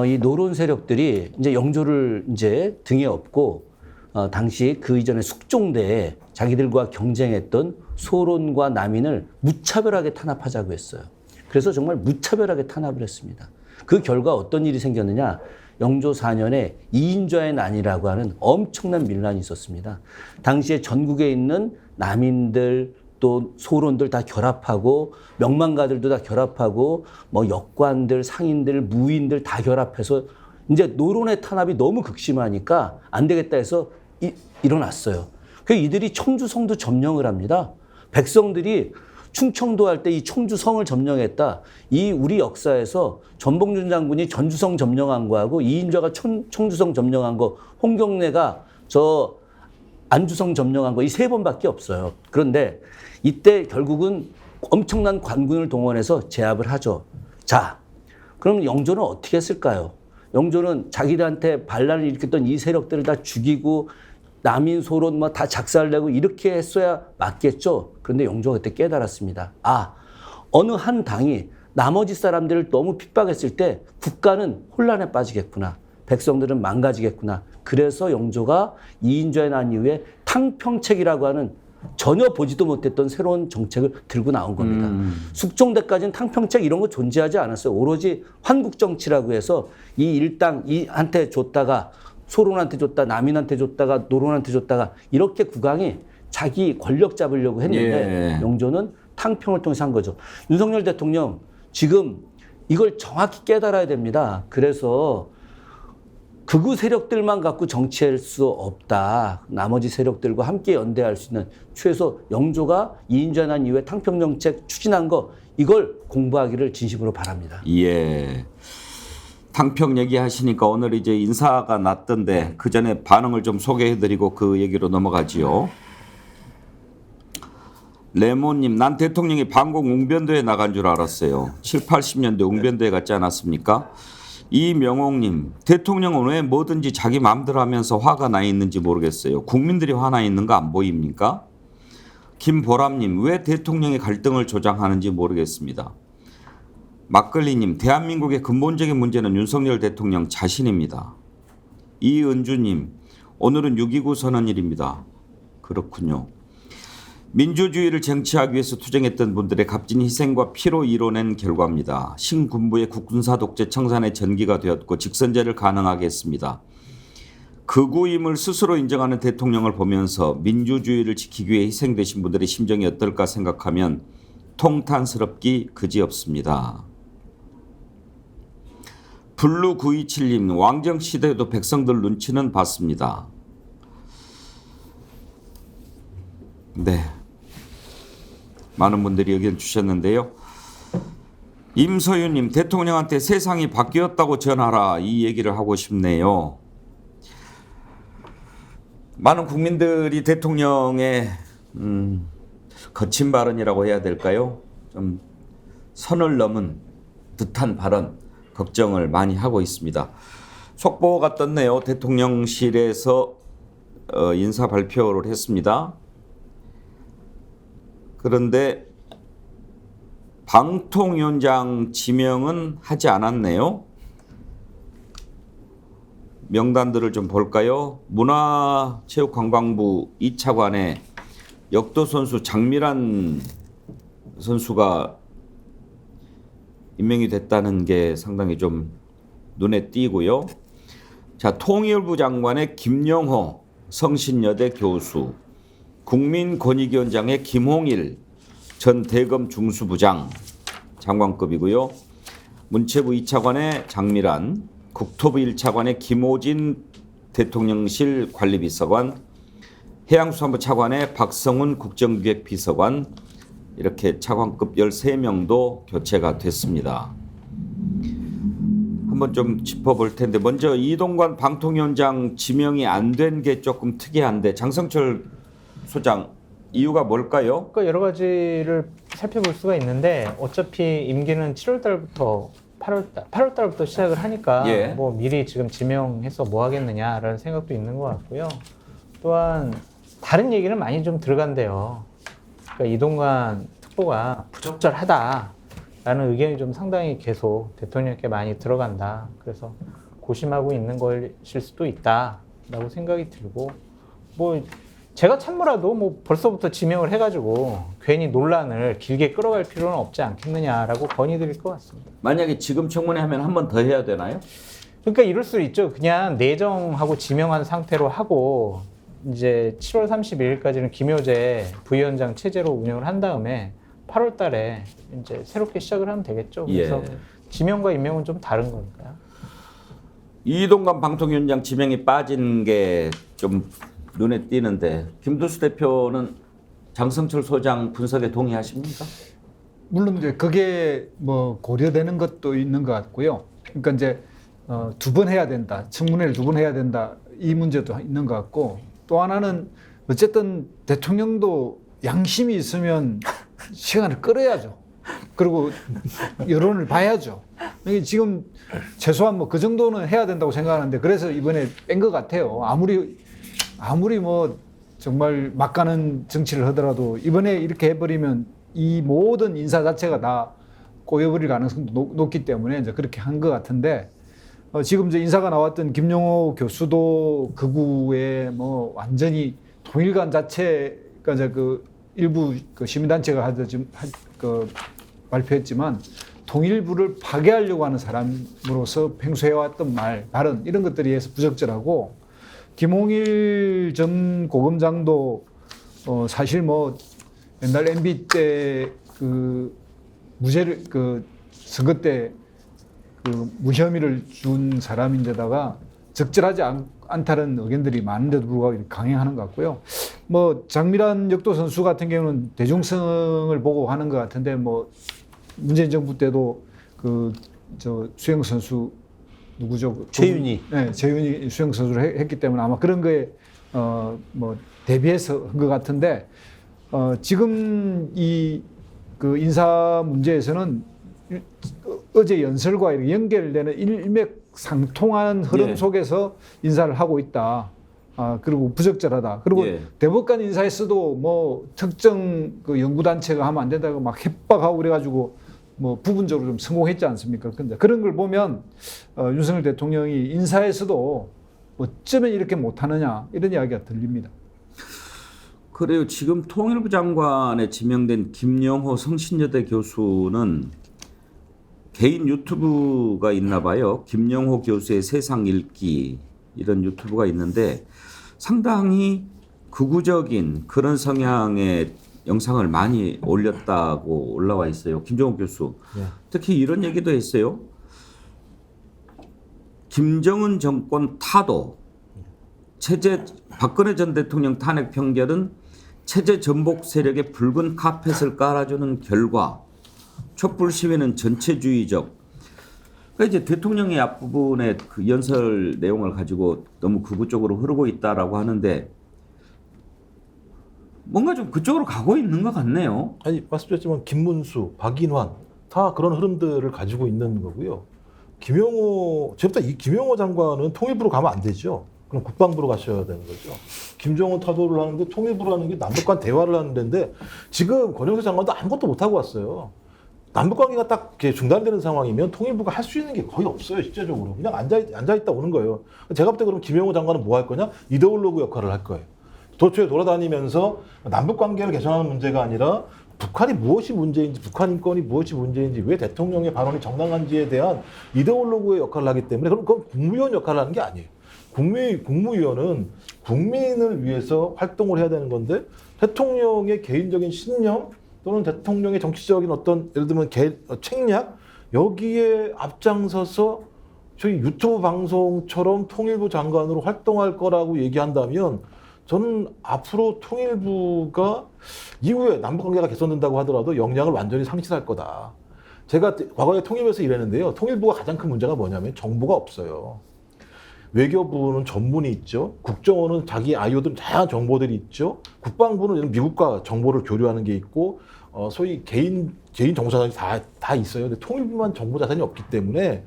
이 노론 세력들이 이제 영조를 이제 등에 업고 당시 그 이전에 숙종대에 자기들과 경쟁했던 소론과 남인을 무차별하게 탄압하자고 했어요. 그래서 정말 무차별하게 탄압을 했습니다. 그 결과 어떤 일이 생겼느냐? 영조 4년에 이인좌의 난이라고 하는 엄청난 밀란이 있었습니다. 당시에 전국에 있는 남인들 또 소론들 다 결합하고 명망가들도 다 결합하고 뭐 역관들, 상인들, 무인들 다 결합해서 이제 노론의 탄압이 너무 극심하니까 안 되겠다 해서 일어났어요. 그래서 이들이 청주성도 점령을 합니다. 백성들이 충청도 할 때 이 청주성을 점령했다. 이 우리 역사에서 전봉준 장군이 전주성 점령한 거하고 이인좌가 청주성 점령한 거, 홍경래가 저 안주성 점령한 거 이 3번밖에 없어요. 그런데 이때 결국은 엄청난 관군을 동원해서 제압을 하죠. 자, 그럼 영조는 어떻게 했을까요? 영조는 자기들한테 반란을 일으켰던 이 세력들을 다 죽이고 남인 소론 뭐 다 작살내고 이렇게 했어야 맞겠죠. 그런데 영조가 그때 깨달았습니다. 아, 어느 한 당이 나머지 사람들을 너무 핍박했을 때 국가는 혼란에 빠지겠구나. 백성들은 망가지겠구나. 그래서 영조가 이인좌에 난 이후에 탕평책이라고 하는 전혀 보지도 못했던 새로운 정책을 들고 나온 겁니다. 숙종대까지는 탕평책 이런 거 존재하지 않았어요. 오로지 환국정치라고 해서 이 일당 이한테 줬다가 소론한테 줬다, 남인한테 줬다가 노론한테 줬다가 이렇게 국왕이 자기 권력 잡으려고 했는데 예. 영조는 탕평을 통해서 한 거죠. 윤석열 대통령 지금 이걸 정확히 깨달아야 됩니다. 그래서 극우 세력들만 갖고 정치할 수 없다. 나머지 세력들과 함께 연대할 수 있는 최소 영조가 이인좌 난 이후에 탕평정책 추진한 거 이걸 공부하기를 진심으로 바랍니다. 예. 탕평 얘기하시니까 오늘 이제 인사가 났던데 그 전에 반응을 좀 소개해드리고 그 얘기로 넘어가지요. 레몬님, 난 대통령이 방공 웅변도에 나간 줄 알았어요. 7, 80년대 웅변도에 갔지 않았습니까? 이명옥님, 대통령은 왜 뭐든지 자기 마음대로 하면서 화가 나 있는지 모르겠어요. 국민들이 화나 있는 거 안 보입니까? 김보람님, 왜 대통령이 갈등을 조장하는지 모르겠습니다. 막걸리님, 대한민국의 근본적인 문제는 윤석열 대통령 자신입니다. 이은주님, 오늘은 6.29 선언일입니다. 그렇군요. 민주주의를 쟁취하기 위해서 투쟁했던 분들의 값진 희생과 피로 이뤄낸 결과입니다. 신군부의 국군사 독재 청산의 전기가 되었고 직선제를 가능하게 했습니다. 극우임을 스스로 인정하는 대통령을 보면서 민주주의를 지키기 위해 희생되신 분들의 심정이 어떨까 생각하면 통탄스럽기 그지없습니다. 블루 927님, 왕정시대에도 백성들 눈치는 봤습니다. 네, 많은 분들이 의견 주셨는데요. 임서윤님, 대통령한테 세상이 바뀌었다고 전하라, 이 얘기를 하고 싶네요. 많은 국민들이 대통령의 거친 발언이라고 해야 될까요? 좀 선을 넘은 듯한 발언 걱정을 많이 하고 있습니다. 속보가 떴네요. 대통령실에서 인사 발표를 했습니다. 그런데 방통위원장 지명은 하지 않았네요. 명단들을 좀 볼까요? 문화체육관광부 2차관에 역도 선수 장미란 선수가 임명이 됐다는 게 상당히 좀 눈에 띄고요. 자, 통일부 장관의 김영호 성신여대 교수, 국민권익위원장의 김홍일 전 대검 중수부장 장관급이고요. 문체부 2차관의 장미란, 국토부 1차관의 김호진 대통령실 관리비서관, 해양수산부 차관의 박성훈 국정기획비서관, 이렇게 차관급 13명도 교체가 됐습니다. 한번 좀 짚어볼 텐데 먼저 이동관 방통위원장 지명이 안 된 게 조금 특이한데 장성철 소장, 이유가 뭘까요? 그러니까 여러 가지를 살펴볼 수가 있는데 어차피 임기는 7월 달부터 8월 달부터 시작을 하니까 예. 뭐 미리 지금 지명해서 뭐 하겠느냐라는 생각도 있는 것 같고요. 또한 다른 얘기는 많이 좀 들어간대요. 그러니까 이동관 특보가 부적절하다라는 의견이 좀 상당히 계속 대통령께 많이 들어간다. 그래서 고심하고 있는 것일 수도 있다라고 생각이 들고, 뭐 제가 참모라도 뭐 벌써부터 지명을 해가지고 괜히 논란을 길게 끌어갈 필요는 없지 않겠느냐라고 건의드릴 것 같습니다. 만약에 지금 청문회 하면 한 번 더 해야 되나요? 그러니까 이럴 수 있죠. 그냥 내정하고 지명한 상태로 하고 이제 7월 31일까지는 김효재 부위원장 체제로 운영을 한 다음에 8월 달에 이제 새롭게 시작을 하면 되겠죠. 그래서 예. 지명과 임명은 좀 다른 거니까요. 이동관 방통위원장 지명이 빠진 게 좀 눈에 띄는데 김두수 대표는 장성철 소장 분석에 동의하십니까? 물론 이제 그게 뭐 고려되는 것도 있는 것 같고요. 그러니까 이제 2번 해야 된다. 청문회를 2번 해야 된다. 이 문제도 있는 것 같고 또 하나는 어쨌든 대통령도 양심이 있으면 시간을 끌어야죠. 그리고 여론을 봐야죠. 지금 최소한 뭐 그 정도는 해야 된다고 생각하는데 그래서 이번에 뺀 것 같아요. 아무리 뭐 정말 막가는 정치를 하더라도 이번에 이렇게 해버리면 이 모든 인사 자체가 다 꼬여버릴 가능성도 높기 때문에 이제 그렇게 한 것 같은데 지금 이제 인사가 나왔던 김용호 교수도 극우에 뭐 완전히 통일관 자체가 이제 그 일부 그 시민단체가 발표했지만 통일부를 파괴하려고 하는 사람으로서 평소해왔던 발언 이런 것들에 의해서 부적절하고 김홍일 전 고검장도 사실 뭐 옛날 MB 때 그 무죄를 그 선거 때 그 무혐의를 준 사람인데다가 적절하지 않다는 의견들이 많은데도 불구하고 강행하는 것 같고요. 뭐 장미란 역도 선수 같은 경우는 대중성을 보고 하는 것 같은데 뭐 문재인 정부 때도 그 저 수영 선수 누구죠? 최윤희. 네, 최윤희 수영 선수를 했기 때문에 아마 그런 거에 뭐 대비해서 한 것 같은데 지금 이 그 인사 문제에서는 어제 연설과 연결되는 일맥상통한 흐름 속에서 인사를 하고 있다. 그리고 부적절하다. 그리고 대법관 인사에서도 뭐 특정 그 연구단체가 하면 안 된다고 막 협박하고 그래가지고 뭐 부분적으로 좀 성공했지 않습니까? 근데 그런 걸 보면 윤석열 대통령이 인사에서도 어쩌면 이렇게 못하느냐 이런 이야기가 들립니다. 그래요. 지금 통일부 장관에 지명된 김영호 성신여대 교수는 개인 유튜브가 있나 봐요. 김영호 교수의 세상 읽기 이런 유튜브가 있는데 상당히 극우적인 그런 성향의 영상을 많이 올렸다고 올라와 있어요. 김정호 교수. 특히 이런 얘기도 했어요. 김정은 정권 타도 박근혜 전 대통령 탄핵 평결은 체제 전복 세력의 붉은 카펫을 깔아주는 결과 촛불 시위는 전체주의적. 그러니까 이제 대통령의 앞부분에 그 연설 내용을 가지고 너무 극우 쪽으로 흐르고 있다라고 하는데 뭔가 좀 그쪽으로 가고 있는 것 같네요. 아니 말씀드렸지만 김문수, 박인환 다 그런 흐름들을 가지고 있는 거고요. 제부터 이 김용호 장관은 통일부로 가면 안 되죠. 그럼 국방부로 가셔야 되는 거죠. 김정은 타도를 하는데 통일부로 하는 게 남북 간 대화를 하는 데인데 지금 권영세 장관도 아무것도 못하고 왔어요. 남북 관계가 딱 중단되는 상황이면 통일부가 할 수 있는 게 거의 없어요. 실제적으로. 그냥 앉아있다 오는 거예요. 제가 볼 때 그럼 김용호 장관은 뭐 할 거냐? 이데올로그 역할을 할 거예요. 도처에 돌아다니면서 남북 관계를 개선하는 문제가 아니라 북한이 무엇이 문제인지, 북한 인권이 무엇이 문제인지, 왜 대통령의 발언이 정당한지에 대한 이데올로그의 역할을 하기 때문에 그럼 그건 국무위원 역할을 하는 게 아니에요. 국무위원은 국민을 위해서 활동을 해야 되는 건데 대통령의 개인적인 신념 또는 대통령의 정치적인 어떤 예를 들면 책략 여기에 앞장서서 저희 유튜브 방송처럼 통일부 장관으로 활동할 거라고 얘기한다면 저는 앞으로 통일부가 이후에 남북관계가 개선된다고 하더라도 역량을 완전히 상실할 거다. 제가 과거에 통일부에서 일했는데요. 통일부가 가장 큰 문제가 뭐냐면 정보가 없어요. 외교부는 전문이 있죠. 국정원은 자기 아이오들 다양한 정보들이 있죠. 국방부는 미국과 정보를 교류하는 게 있고 소위 개인 정보자산이 다 있어요. 근데 통일부만 정보자산이 없기 때문에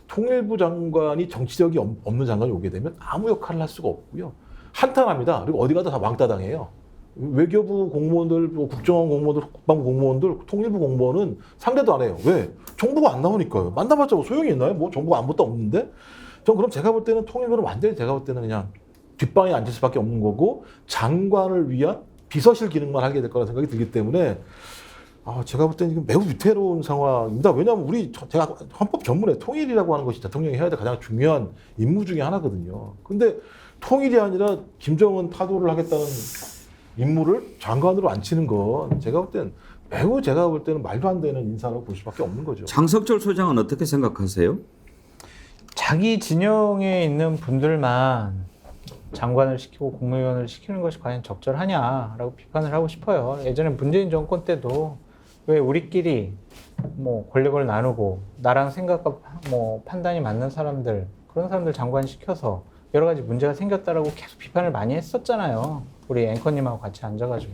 통일부 장관이 정치력이 없는 장관이 오게 되면 아무 역할을 할 수가 없고요. 한탄합니다. 그리고 어디 가도 다 왕따당해요. 외교부 공무원들, 국정원 공무원들, 국방부 공무원들, 통일부 공무원은 상대도 안 해요. 왜? 정보가 안 나오니까요. 만나봤자 뭐 소용이 있나요? 뭐 정보가 아무것도 없는데? 전 그럼 제가 볼 때는 통일부는 완전히 제가 볼 때는 그냥 뒷방에 앉을 수밖에 없는 거고 장관을 위한 비서실 기능만 하게 될 거라는 생각이 들기 때문에 제가 볼 때는 지금 매우 위태로운 상황입니다. 왜냐하면 제가 헌법 전문에 통일이라고 하는 것이 대통령이 해야 될 가장 중요한 임무 중에 하나거든요. 근데 통일이 아니라 김정은 타도를 하겠다는 임무를 장관으로 앉히는 건 제가 볼 때는 말도 안 되는 인사라고 볼 수밖에 없는 거죠. 장성철 소장은 어떻게 생각하세요? 자기 진영에 있는 분들만 장관을 시키고 국무위원을 시키는 것이 과연 적절하냐라고 비판을 하고 싶어요. 예전에 문재인 정권 때도 왜 우리끼리 뭐 권력을 나누고 나랑 생각과 뭐 판단이 맞는 사람들, 그런 사람들 장관 시켜서 여러 가지 문제가 생겼다라고 계속 비판을 많이 했었잖아요. 우리 앵커님하고 같이 앉아가지고.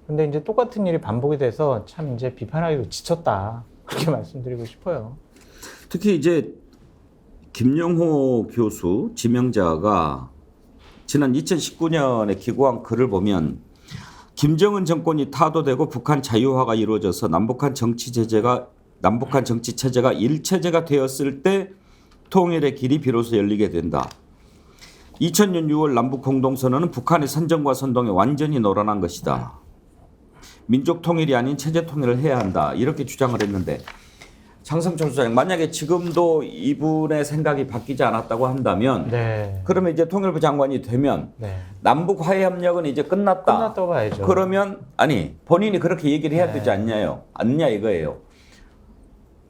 근데 이제 똑같은 일이 반복이 돼서 참 이제 비판하기도 지쳤다. 그렇게 말씀드리고 싶어요. 특히 이제 김영호 교수 지명자가 지난 2019년에 기고한 글을 보면 김정은 정권이 타도되고 북한 자유화가 이루어져서 남북한 정치 체제가 일체제가 되었을 때 통일의 길이 비로소 열리게 된다. 2000년 6월 남북 공동선언은 북한의 선정과 선동에 완전히 놀아난 것이다. 민족 통일이 아닌 체제 통일을 해야 한다. 이렇게 주장을 했는데 장성철 소장님, 만약에 지금도 이분의 생각이 바뀌지 않았다고 한다면 네. 그러면 이제 통일부 장관이 되면 네. 남북 화해 협력은 이제 끝났다. 끝났다고 봐야죠. 그러면 아니 본인이 그렇게 얘기를 해야 네. 되지 않냐 이거예요.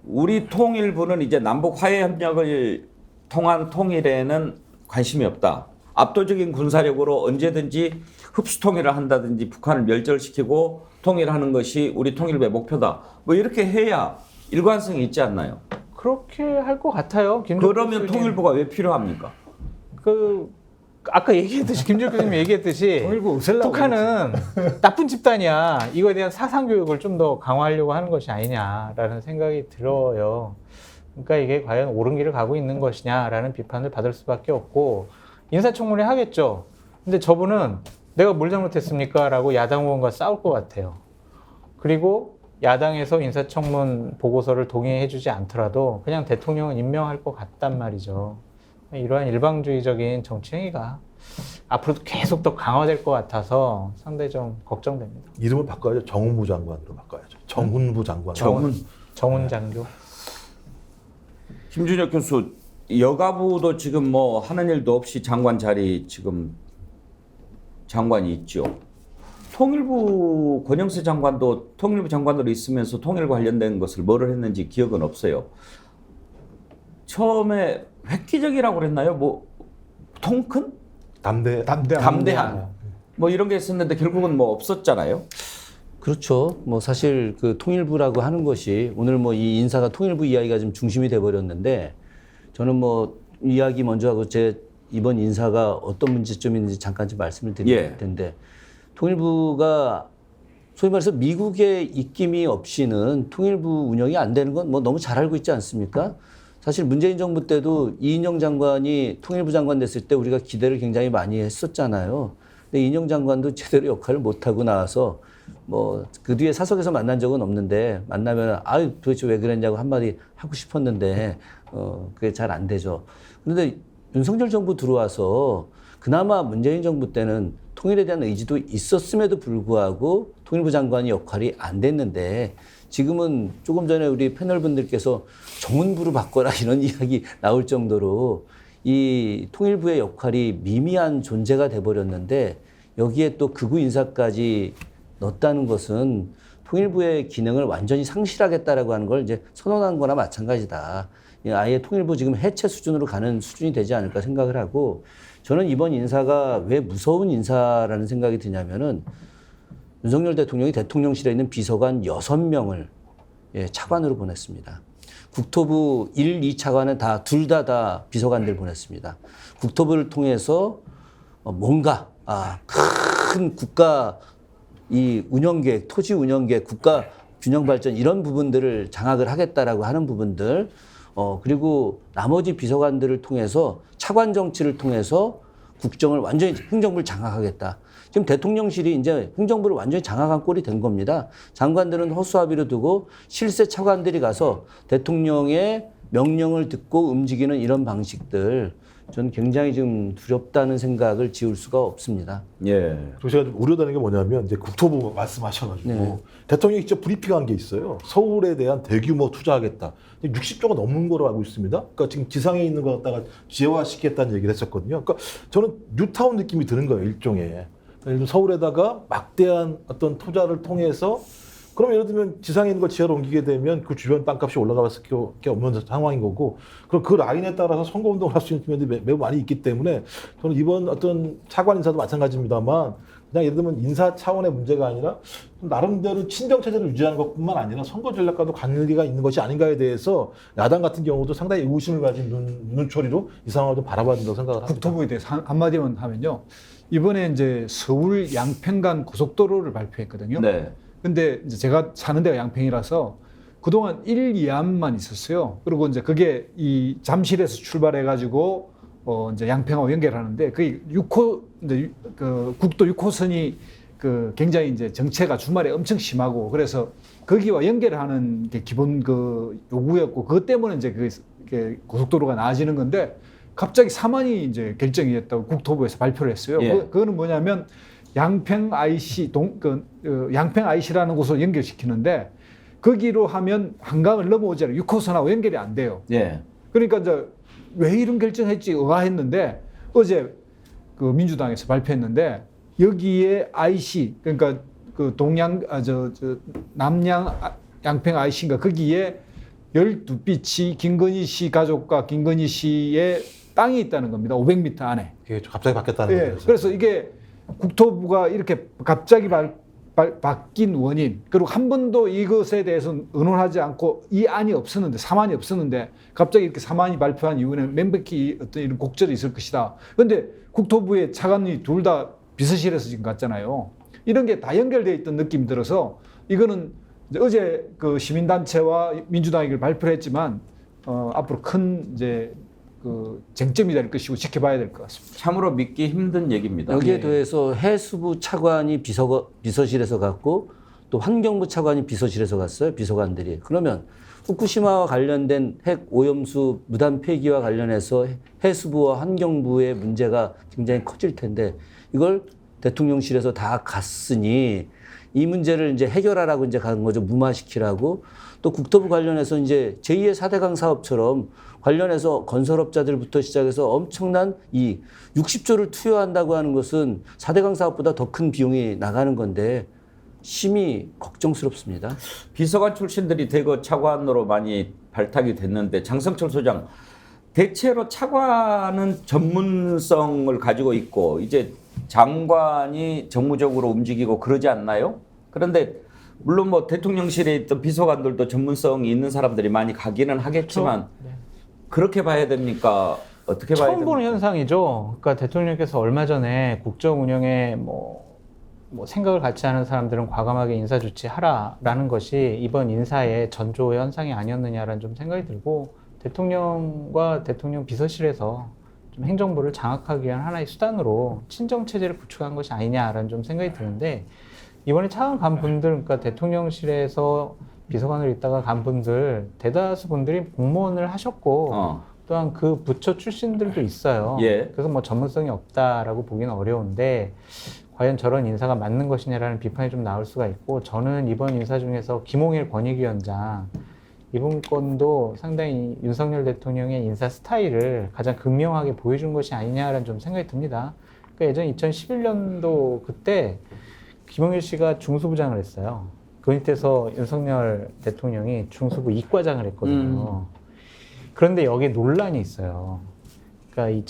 우리 통일부는 이제 남북 화해 협력을 통한 통일에는 관심이 없다. 압도적인 군사력으로 언제든지 흡수 통일을 한다든지 북한을 멸절시키고 통일하는 것이 우리 통일부의 목표다. 뭐 이렇게 해야 일관성이 있지 않나요? 그렇게 할 것 같아요. 김종필 그러면 교수님. 통일부가 왜 필요합니까? 아까 얘기했듯이 김종필 교수님이 얘기했듯이 통일부 없애려고 북한은 나쁜 집단이야. 이거에 대한 사상 교육을 좀 더 강화하려고 하는 것이 아니냐라는 생각이 들어요. 그러니까 이게 과연 옳은 길을 가고 있는 것이냐라는 비판을 받을 수밖에 없고 인사청문회 하겠죠. 근데 저분은 내가 뭘 잘못했습니까? 라고 야당 의원과 싸울 것 같아요. 그리고 야당에서 인사청문 보고서를 동의해주지 않더라도 그냥 대통령은 임명할 것 같단 말이죠. 이러한 일방주의적인 정치 행위가 앞으로도 계속 더 강화될 것 같아서 상당히 좀 걱정됩니다. 이름을 바꿔야죠. 정훈부 장관으로 바꿔야죠. 정훈부 장관. 정훈 장교. 김준혁 교수, 여가부도 지금 뭐 하는 일도 없이 장관 자리 지금 장관이 있죠. 통일부 권영세 장관도 통일부 장관으로 있으면서 통일과 관련된 것을 뭐를 했는지 기억은 없어요. 처음에 획기적이라고 그랬나요? 뭐 통큰? 담대한. 뭐 이런 게 있었는데 결국은 뭐 없었잖아요. 그렇죠. 뭐 사실 그 통일부라고 하는 것이 오늘 뭐 이 인사가 통일부 이야기가 좀 중심이 돼 버렸는데 저는 뭐 이야기 먼저 하고 제 이번 인사가 어떤 문제점인지 잠깐 좀 말씀을 드릴 텐데 통일부가 소위 말해서 미국의 입김이 없이는 통일부 운영이 안 되는 건 뭐 너무 잘 알고 있지 않습니까? 사실 문재인 정부 때도 이인영 장관이 통일부 장관 됐을 때 우리가 기대를 굉장히 많이 했었잖아요. 근데 이인영 장관도 제대로 역할을 못하고 나와서 뭐 그 뒤에 사석에서 만난 적은 없는데 만나면 아유 도대체 왜 그랬냐고 한마디 하고 싶었는데 그게 잘 안 되죠. 그런데 윤석열 정부 들어와서 그나마 문재인 정부 때는 통일에 대한 의지도 있었음에도 불구하고 통일부 장관의 역할이 안 됐는데 지금은 조금 전에 우리 패널분들께서 정훈부로 바꿔라 이런 이야기 나올 정도로 이 통일부의 역할이 미미한 존재가 돼버렸는데 여기에 또 극우 인사까지 넣었다는 것은 통일부의 기능을 완전히 상실하겠다라고 하는 걸 이제 선언한 거나 마찬가지다. 아예 통일부 지금 해체 수준으로 가는 수준이 되지 않을까 생각을 하고 저는 이번 인사가 왜 무서운 인사라는 생각이 드냐면은 윤석열 대통령이 대통령실에 있는 비서관 6명을 차관으로 보냈습니다. 국토부 1, 2차관은 둘 다 비서관들 보냈습니다. 국토부를 통해서 뭔가 큰 국가 이 운영계획, 토지 운영계획, 국가 균형 발전 이런 부분들을 장악을 하겠다라고 하는 부분들 그리고 나머지 비서관들을 통해서 차관 정치를 통해서 국정을 완전히 행정부를 장악하겠다. 지금 대통령실이 이제 행정부를 완전히 장악한 꼴이 된 겁니다. 장관들은 허수아비로 두고 실세 차관들이 가서 대통령의 명령을 듣고 움직이는 이런 방식들 저는 굉장히 좀 두렵다는 생각을 지울 수가 없습니다. 예. 그리고 제가 좀 우려되는 게 뭐냐면 이제 국토부 말씀하셔가지고 대통령이 직접 브리핑한 게 있어요. 서울에 대한 대규모 투자하겠다. 60조가 넘는 거로 알고 있습니다. 그러니까 지금 지상에 있는 거 갖다가 지하화시키겠다는 얘기를 했었거든요. 그러니까 저는 뉴타운 느낌이 드는 거예요. 일종의. 예를 들면 서울에다가 막대한 어떤 투자를 통해서 그럼 예를 들면 지상에 있는 걸 지하로 옮기게 되면 그 주변 땅값이 올라갈 수밖에 없는 상황인 거고, 그럼 그 라인에 따라서 선거운동을 할 수 있는 측면들이 매우 많이 있기 때문에 저는 이번 어떤 차관 인사도 마찬가지입니다만 그냥 예를 들면 인사 차원의 문제가 아니라 나름대로 친정 체제를 유지하는 것뿐만 아니라 선거 전략과도 관계가 있는 것이 아닌가에 대해서 야당 같은 경우도 상당히 의구심을 가진 눈초리로 이 상황을 좀 바라봐야 된다고 생각을 합니다. 국토부에 대해서 한마디만 하면요. 이번에 이제 서울 양평간 고속도로를 발표했거든요. 네. 근데 이제 제가 사는 데가 양평이라서 그동안 1, 2안만 있었어요. 그리고 이제 그게 이 잠실에서 출발해가지고 이제 양평하고 연결하는데 그게 6호 이제 그 국도 6호선이 그 굉장히 이제 정체가 주말에 엄청 심하고 그래서 거기와 연결하는 게 기본 그 요구였고 그것 때문에 이제 그 고속도로가 나아지는 건데 갑자기 4만이 이제 결정이 됐다고 국토부에서 발표를 했어요. 예. 그거는 뭐냐면 양평 IC 양평 IC라는 곳을 연결시키는데 거기로 하면 한강을 넘어오지 않아요. 6호선하고 연결이 안 돼요. 예. 그러니까 이제 왜 이런 결정했지 의아했는데 어제 그 민주당에서 발표했는데 여기에 IC 그러니까 그 남양 양평 IC인가 거기에 12빛이 김건희 씨 가족과 김건희 씨의 땅이 있다는 겁니다. 500m 안에. 이게 갑자기 바뀌었다는 예, 거죠. 그래서 이게 국토부가 이렇게 갑자기 바뀐 원인 그리고 한 번도 이것에 대해서 의논하지 않고 이 안이 없었는데 4만이 없었는데 갑자기 이렇게 4만이 발표한 이유는 명백히 어떤 이런 곡절이 있을 것이다. 그런데 국토부의 차관이 둘 다 비서실에서 지금 갔잖아요. 이런 게 다 연결되어 있던 느낌이 들어서 이거는 이제 어제 그 시민단체와 민주당이 이걸 발표를 했지만 앞으로 큰 이제 그 쟁점이 될 것이고 지켜봐야 될 것 같습니다. 참으로 믿기 힘든 얘기입니다. 여기에 예. 더해서 해수부 차관이 비서실에서 갔고 또 환경부 차관이 비서실에서 갔어요. 비서관들이. 그러면 후쿠시마와 관련된 핵 오염수 무단 폐기와 관련해서 해수부와 환경부의 문제가 굉장히 커질 텐데 이걸 대통령실에서 다 갔으니 이 문제를 이제 해결하라고 이제 간 거죠. 무마시키라고. 또 국토부 관련해서 이제 제2의 4대강 사업처럼 관련해서 건설업자들부터 시작해서 엄청난 이 60조를 투여한다고 하는 것은 4대강 사업보다 더 큰 비용이 나가는 건데 심히 걱정스럽습니다. 비서관 출신들이 대거 차관으로 많이 발탁이 됐는데 장성철 소장 대체로 차관은 전문성을 가지고 있고 이제 장관이 정무적으로 움직이고 그러지 않나요? 그런데 물론 뭐 대통령실에 있던 비서관들도 전문성이 있는 사람들이 많이 가기는 하겠지만 그렇죠. 네. 그렇게 봐야 됩니까? 어떻게 봐야 처음 됩니까? 보는 현상이죠. 그러니까 대통령께서 얼마 전에 국정 운영에 뭐 생각을 갖지 않은 사람들은 과감하게 인사 조치하라라는 것이 이번 인사의 전조 현상이 아니었느냐라는 좀 생각이 들고 대통령과 대통령 비서실에서 좀 행정부를 장악하기 위한 하나의 수단으로 친정 체제를 구축한 것이 아니냐라는 좀 생각이 드는데 이번에 차관 간 분들, 그러니까 대통령실에서 비서관으로 있다가 간 분들 대다수 분들이 공무원을 하셨고 또한 그 부처 출신들도 있어요. 예. 그래서 뭐 전문성이 없다라고 보기는 어려운데 과연 저런 인사가 맞는 것이냐라는 비판이 좀 나올 수가 있고 저는 이번 인사 중에서 김홍일 권익위원장 이번 건도 상당히 윤석열 대통령의 인사 스타일을 가장 극명하게 보여준 것이 아니냐라는 좀 생각이 듭니다. 그러니까 예전 2011년도 그때 김홍일 씨가 중수부장을 했어요. 그 밑에서 윤석열 대통령이 중수부 이과장을 했거든요. 그런데 여기에 논란이 있어요. 그러니까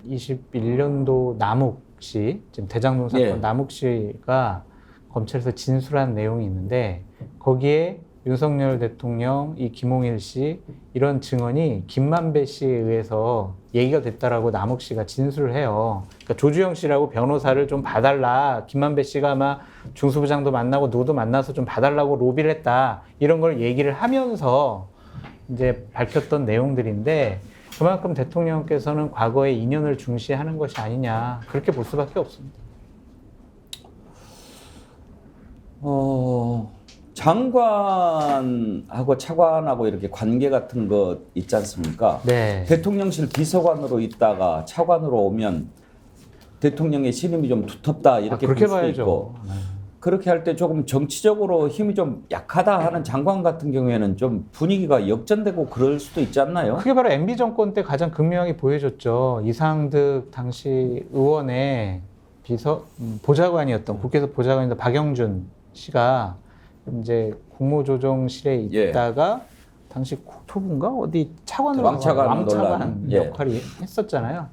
2021년도 남욱 씨, 지금 대장동 사건 예. 남욱 씨가 검찰에서 진술한 내용이 있는데 거기에 윤석열 대통령, 이 김홍일 씨 이런 증언이 김만배 씨에 의해서 얘기가 됐다라고 남욱 씨가 진술을 해요. 그러니까 조주영 씨라고 변호사를 좀 봐달라. 김만배 씨가 아마 중수부장도 만나고 누구도 만나서 좀 봐달라고 로비를 했다. 이런 걸 얘기를 하면서 이제 밝혔던 내용들인데 그만큼 대통령께서는 과거의 인연을 중시하는 것이 아니냐 그렇게 볼 수밖에 없습니다. 장관하고 차관하고 이렇게 관계 같은 것 있지 않습니까? 네. 대통령실 비서관으로 있다가 차관으로 오면 대통령의 신임이 좀 두텁다 이렇게 볼 그렇게 수도 봐야죠. 있고 그렇게 할 때 조금 정치적으로 힘이 좀 약하다 하는 장관 같은 경우에는 좀 분위기가 역전되고 그럴 수도 있지 않나요? 그게 바로 MB 정권 때 가장 극명하게 보여줬죠. 이상득 당시 의원의 보좌관이었던 국회에서 보좌관이었던 박영준 씨가 이제 국무조정실에 예. 있다가 당시 국토부인가 어디 차관으로 왕차관 논란. 예. 역할이 했었잖아요.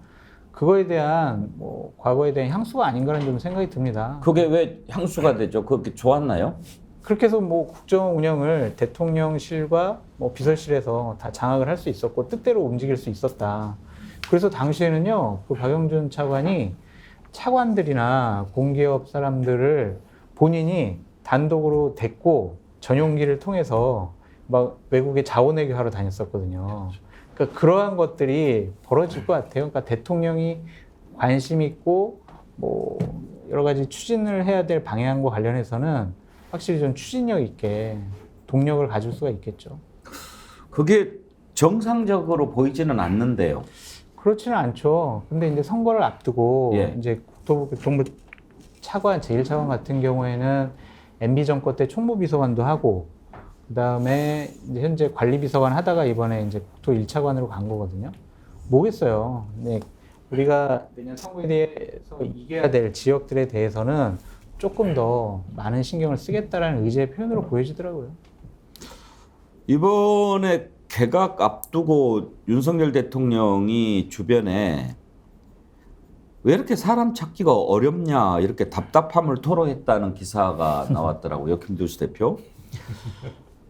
그거에 대한 뭐 과거에 대한 향수가 아닌가라는 좀 생각이 듭니다. 그게 왜 향수가 되죠? 그렇게 좋았나요? 그렇게 해서 뭐 국정 운영을 대통령실과 뭐 비서실에서 다 장악을 할 수 있었고 뜻대로 움직일 수 있었다. 그래서 당시에는요, 그 박영준 차관이 차관들이나 공기업 사람들을 본인이 단독으로 데리고 전용기를 통해서 막 외국에 자원외교 하러 다녔었거든요. 그러니까 그러한 것들이 벌어질 것 같아요. 그러니까 대통령이 관심 있고 뭐 여러 가지 추진을 해야 될 방향과 관련해서는 확실히 좀 추진력 있게 동력을 가질 수가 있겠죠. 그게 정상적으로 보이지는 않는데요. 그렇지는 않죠. 근데 이제 선거를 앞두고 예. 이제 국토부 정부 차관, 제1차관 같은 경우에는 MB 정권 때 총무비서관도 하고, 그 다음에 이제 현재 관리비서관 하다가 이번에 이제 국토 1차관으로 간 거거든요. 뭐겠어요. 네. 우리가 내년 선거에 대해서 이겨야 될 지역들에 대해서는 조금 더 많은 신경을 쓰겠다라는 의지의 표현으로 보여지더라고요. 이번에 개각 앞두고 윤석열 대통령이 주변에 왜 이렇게 사람 찾기가 어렵냐 이렇게 답답함을 토로했다는 기사가 나왔더라고요. 김두수 대표.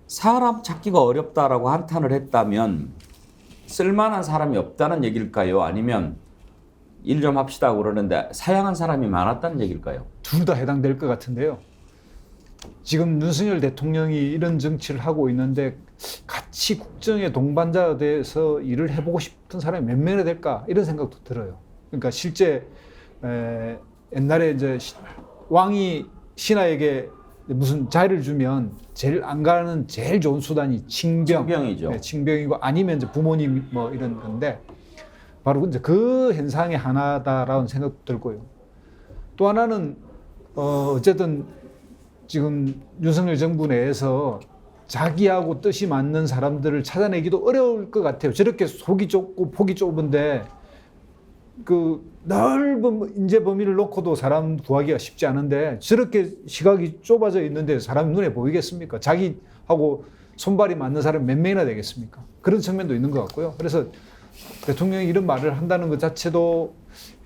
사람 찾기가 어렵다라고 한탄을 했다면 쓸만한 사람이 없다는 얘기일까요? 아니면 일 좀 합시다 그러는데 사양한 사람이 많았다는 얘기일까요? 둘 다 해당될 것 같은데요. 지금 윤석열 대통령이 이런 정치를 하고 있는데 같이 국정의 동반자가 돼서 일을 해보고 싶은 사람이 몇 명이나 될까 이런 생각도 들어요. 그러니까 실제 옛날에 이제 왕이 신하에게 무슨 자리를 주면 제일 안 가는 제일 좋은 수단이 칭병이죠. 네, 칭병이고 아니면 이제 부모님 뭐 이런 건데 바로 이제 그 현상의 하나다라는 생각도 들고요. 또 하나는 어쨌든 지금 윤석열 정부 내에서 자기하고 뜻이 맞는 사람들을 찾아내기도 어려울 것 같아요. 저렇게 속이 좁고 폭이 좁은데 그 넓은 인재 범위를 놓고도 사람 구하기가 쉽지 않은데 저렇게 시각이 좁아져 있는데 사람 눈에 보이겠습니까? 자기하고 손발이 맞는 사람이 몇 명이나 되겠습니까? 그런 측면도 있는 것 같고요. 그래서 대통령이 이런 말을 한다는 것 자체도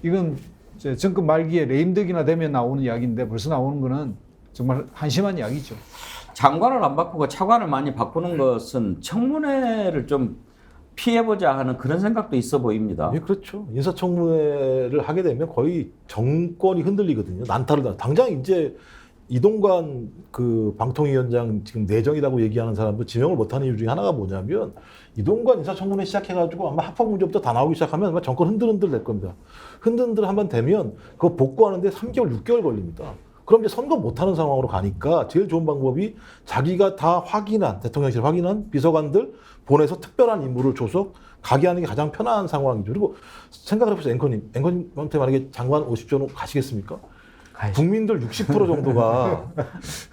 이건 이제 정권 말기에 레임덕이나 되면 나오는 이야기인데 벌써 나오는 거는 정말 한심한 이야기죠. 장관을 안 바꾸고 차관을 많이 바꾸는 것은 청문회를 좀 피해보자 하는 그런 생각도 있어 보입니다. 예, 그렇죠. 인사청문회를 하게 되면 거의 정권이 흔들리거든요. 난타를 당장 이제 이동관 그 방통위원장 지금 내정이라고 얘기하는 사람도 지명을 못하는 이유 중에 하나가 뭐냐면 이동관 인사청문회 시작해가지고 아마 합법 문제부터 다 나오기 시작하면 아마 정권 흔들흔들 될 겁니다. 흔들흔들 한번 되면 그거 복구하는데 3개월, 6개월 걸립니다. 그럼 이제 선거 못하는 상황으로 가니까 제일 좋은 방법이 자기가 다 확인한, 대통령실 확인한 비서관들 보내서 특별한 임무를 줘서 가게 하는 게 가장 편한 상황이죠. 그리고 생각을 해보세요. 앵커님한테 만약에 장관 50조 가시겠습니까? 국민들 60% 정도가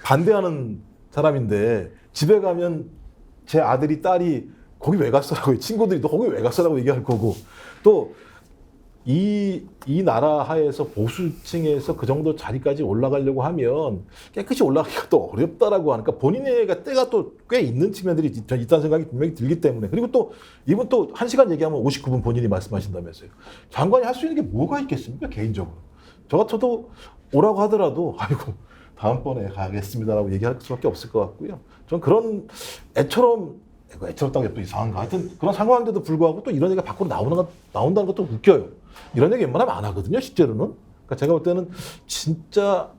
반대하는 사람인데 집에 가면 제 아들이 딸이 거기 왜 갔어라고 친구들이 너 거기 왜 갔어라고 얘기할 거고 또 이 나라 하에서 보수층에서 그 정도 자리까지 올라가려고 하면 깨끗이 올라가기가 또 어렵다라고 하니까 본인의 때가 또 꽤 있는 측면들이 있다는 생각이 분명히 들기 때문에 그리고 또 이분 또 1시간 얘기하면 59분 본인이 말씀하신다면서요. 장관이 할 수 있는 게 뭐가 있겠습니까 개인적으로. 저 같아도 오라고 하더라도 아이고 다음번에 가겠습니다라고 얘기할 수밖에 없을 것 같고요. 전 그런 애처롭다고 해도 이상한가. 하여튼 그런 상황인데도 불구하고 또 이런 얘기가 밖으로 나온다는 것도 웃겨요. 이런 얘기 웬만하면 안 하거든요, 실제로는. 그러니까 제가 볼 때는 진짜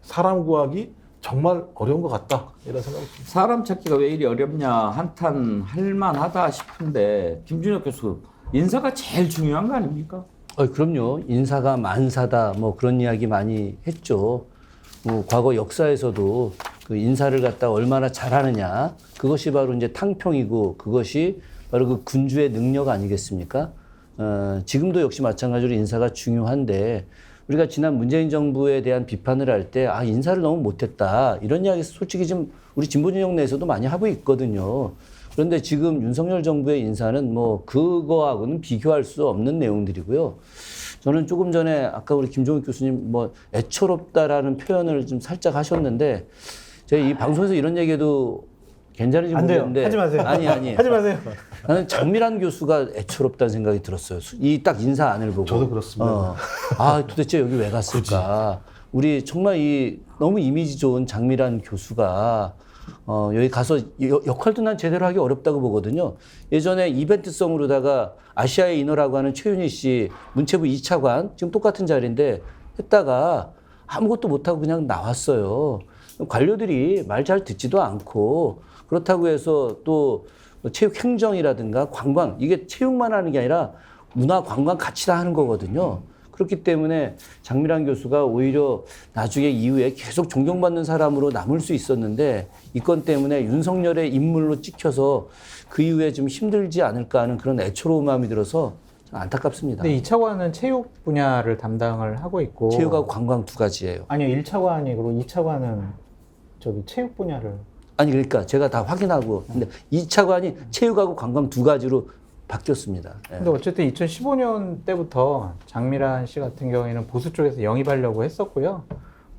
사람 구하기 정말 어려운 것 같다. 이런 생각이 듭니다. 사람 찾기가 왜 이리 어렵냐 한탄할 만하다 싶은데 김준혁 교수 인사가 제일 중요한 거 아닙니까? 그럼요. 인사가 만사다 뭐 그런 이야기 많이 했죠. 뭐 과거 역사에서도 그 인사를 갖다 얼마나 잘하느냐 그것이 바로 이제 탕평이고 그것이 바로 그 군주의 능력 아니겠습니까? 지금도 역시 마찬가지로 인사가 중요한데 우리가 지난 문재인 정부에 대한 비판을 할 때 인사를 너무 못했다 이런 이야기 솔직히 지금 우리 진보진영 내에서도 많이 하고 있거든요. 그런데 지금 윤석열 정부의 인사는 뭐 그거하고는 비교할 수 없는 내용들이고요. 저는 조금 전에 아까 우리 김종욱 교수님 뭐 애처롭다라는 표현을 좀 살짝 하셨는데 저희 이 방송에서 이런 얘기해도 괜찮은지 안 돼요. 모르겠는데 하지 마세요. 아니 하지 마세요. 나는 장미란 교수가 애처롭다는 생각이 들었어요. 이 딱 인사안을 보고. 저도 그렇습니다. 아 도대체 여기 왜 갔을까? 우리 정말 이 너무 이미지 좋은 장미란 교수가 여기 가서 역할도 난 제대로 하기 어렵다고 보거든요. 예전에 이벤트성으로다가 아시아의 인어라고 하는 최윤희 씨 문체부 2차관 지금 똑같은 자리인데 했다가 아무것도 못하고 그냥 나왔어요. 관료들이 말 잘 듣지도 않고 그렇다고 해서 또 체육 행정이라든가 관광 이게 체육만 하는 게 아니라 문화 관광 같이 다 하는 거거든요. 그렇기 때문에 장미란 교수가 오히려 나중에 이후에 계속 존경받는 사람으로 남을 수 있었는데 이 건 때문에 윤석열의 인물로 찍혀서 그 이후에 좀 힘들지 않을까 하는 그런 애처로운 마음이 들어서 좀 안타깝습니다. 근데 2차관은 체육 분야를 담당을 하고 있고 체육하고 관광 두 가지예요. 아니요 1차관이 그리고 2차관은 저기 체육 분야를 아니 그러니까 제가 다 확인하고 근데 2차관이 체육하고 관광 두 가지로 바뀌었습니다. 예. 근데 어쨌든 2015년 때부터 장미란 씨 같은 경우에는 보수 쪽에서 영입하려고 했었고요.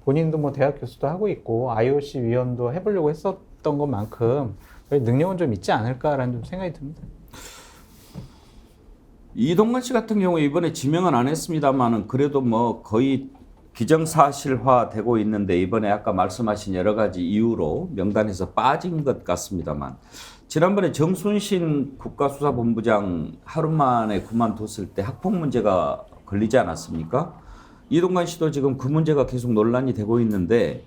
본인도 뭐 대학 교수도 하고 있고 IOC 위원도 해보려고 했었던 것만큼 능력은 좀 있지 않을까라는 좀 생각이 듭니다. 이동관 씨 같은 경우에 이번에 지명은 안 했습니다만은 그래도 뭐 거의 기정사실화되고 있는데 이번에 아까 말씀하신 여러 가지 이유로 명단에서 빠진 것 같습니다만 지난번에 정순신 국가수사본부장 하루 만에 그만뒀을 때 학폭 문제가 걸리지 않았습니까? 이동관 씨도 지금 그 문제가 계속 논란이 되고 있는데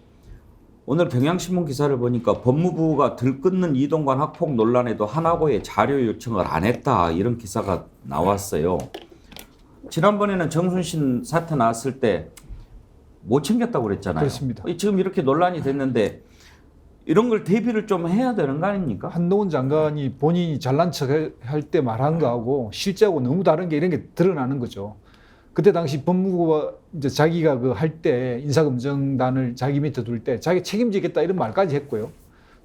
오늘 경향신문 기사를 보니까 법무부가 들끓는 이동관 학폭 논란에도 하나고에 자료 요청을 안 했다 이런 기사가 나왔어요. 지난번에는 정순신 사태 나왔을 때 못 챙겼다고 그랬잖아요. 그렇습니다. 지금 이렇게 논란이 됐는데 이런 걸 대비를 좀 해야 되는 거 아닙니까? 한동훈 장관이 본인이 잘난 척 할 때 말한 거하고 실제하고 너무 다른 게 이런 게 드러나는 거죠. 그때 당시 법무부가 이제 자기가 그 할 때 인사검증단을 자기 밑에 둘 때 자기 책임지겠다 이런 말까지 했고요.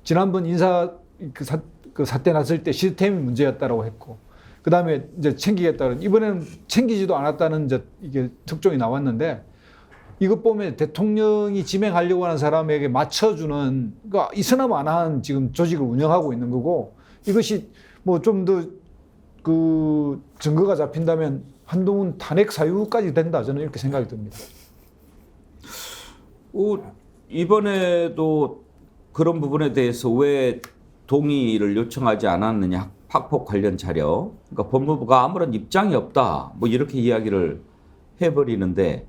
지난번 인사 그 사태 났을 때 시스템이 문제였다라고 했고, 그 다음에 이제 챙기겠다는 이번에는 챙기지도 않았다는 이제 이게 특종이 나왔는데. 이것 보면 대통령이 지명하려고 하는 사람에게 맞춰주는, 그러니까 이스나마나한 지금 조직을 운영하고 있는 거고, 이것이 뭐 좀 더 그 증거가 잡힌다면 한동훈 탄핵 사유까지 된다, 저는 이렇게 생각이 듭니다. 이번에도 그런 부분에 대해서 왜 동의를 요청하지 않았느냐, 학폭 관련 자료. 그러니까 법무부가 아무런 입장이 없다, 뭐 이렇게 이야기를 해버리는데.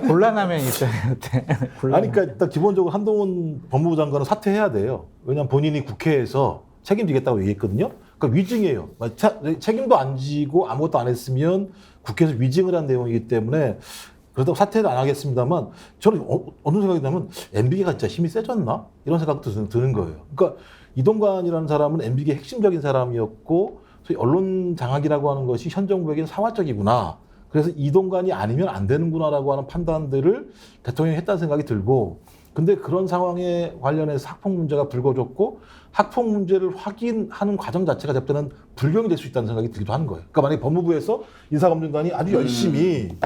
곤란하면 있어요. 아니, 그러니까 일단 기본적으로 한동훈 법무부 장관은 사퇴해야 돼요. 왜냐하면 본인이 국회에서 책임지겠다고 얘기했거든요. 그러니까 위증이에요. 책임도 안 지고 아무것도 안 했으면 국회에서 위증을 한 내용이기 때문에 그렇다고 사퇴는 안 하겠습니다만 저는 어느 생각이 나면 MB가 진짜 힘이 세졌나? 이런 생각도 드는 거예요. 그러니까 이동관이라는 사람은 MB의 핵심적인 사람이었고 소위 언론 장악이라고 하는 것이 현 정부에게는 사활적이구나. 그래서 이동관이 아니면 안 되는구나라고 하는 판단들을 대통령이 했다는 생각이 들고, 근데 그런 상황에 관련해서 학폭 문제가 불거졌고 학폭 문제를 확인하는 과정 자체가 잡되는 불경이 될 수 있다는 생각이 들기도 하는 거예요. 그러니까 만약에 법무부에서 인사검증관이 아주 열심히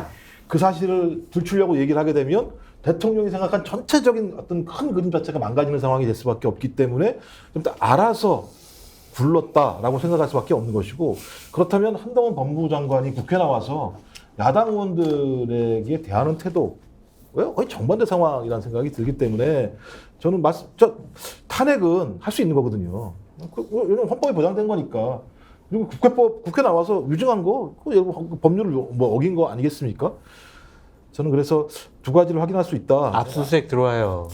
그 사실을 들추려고 얘기를 하게 되면 대통령이 생각한 전체적인 어떤 큰 그림 자체가 망가지는 상황이 될 수밖에 없기 때문에 좀 더 알아서 굴렀다라고 생각할 수밖에 없는 것이고, 그렇다면 한동훈 법무부 장관이 국회 나와서 야당 의원들에게 대하는 태도 거의 정반대 상황이라는 생각이 들기 때문에 저는 탄핵은 할 수 있는 거거든요. 왜냐면 헌법에 보장된 거니까. 그리고 국회 나와서 위증한 거 법률을 뭐 어긴 거 아니겠습니까? 저는 그래서 두 가지를 확인할 수 있다. 압수수색 들어와요.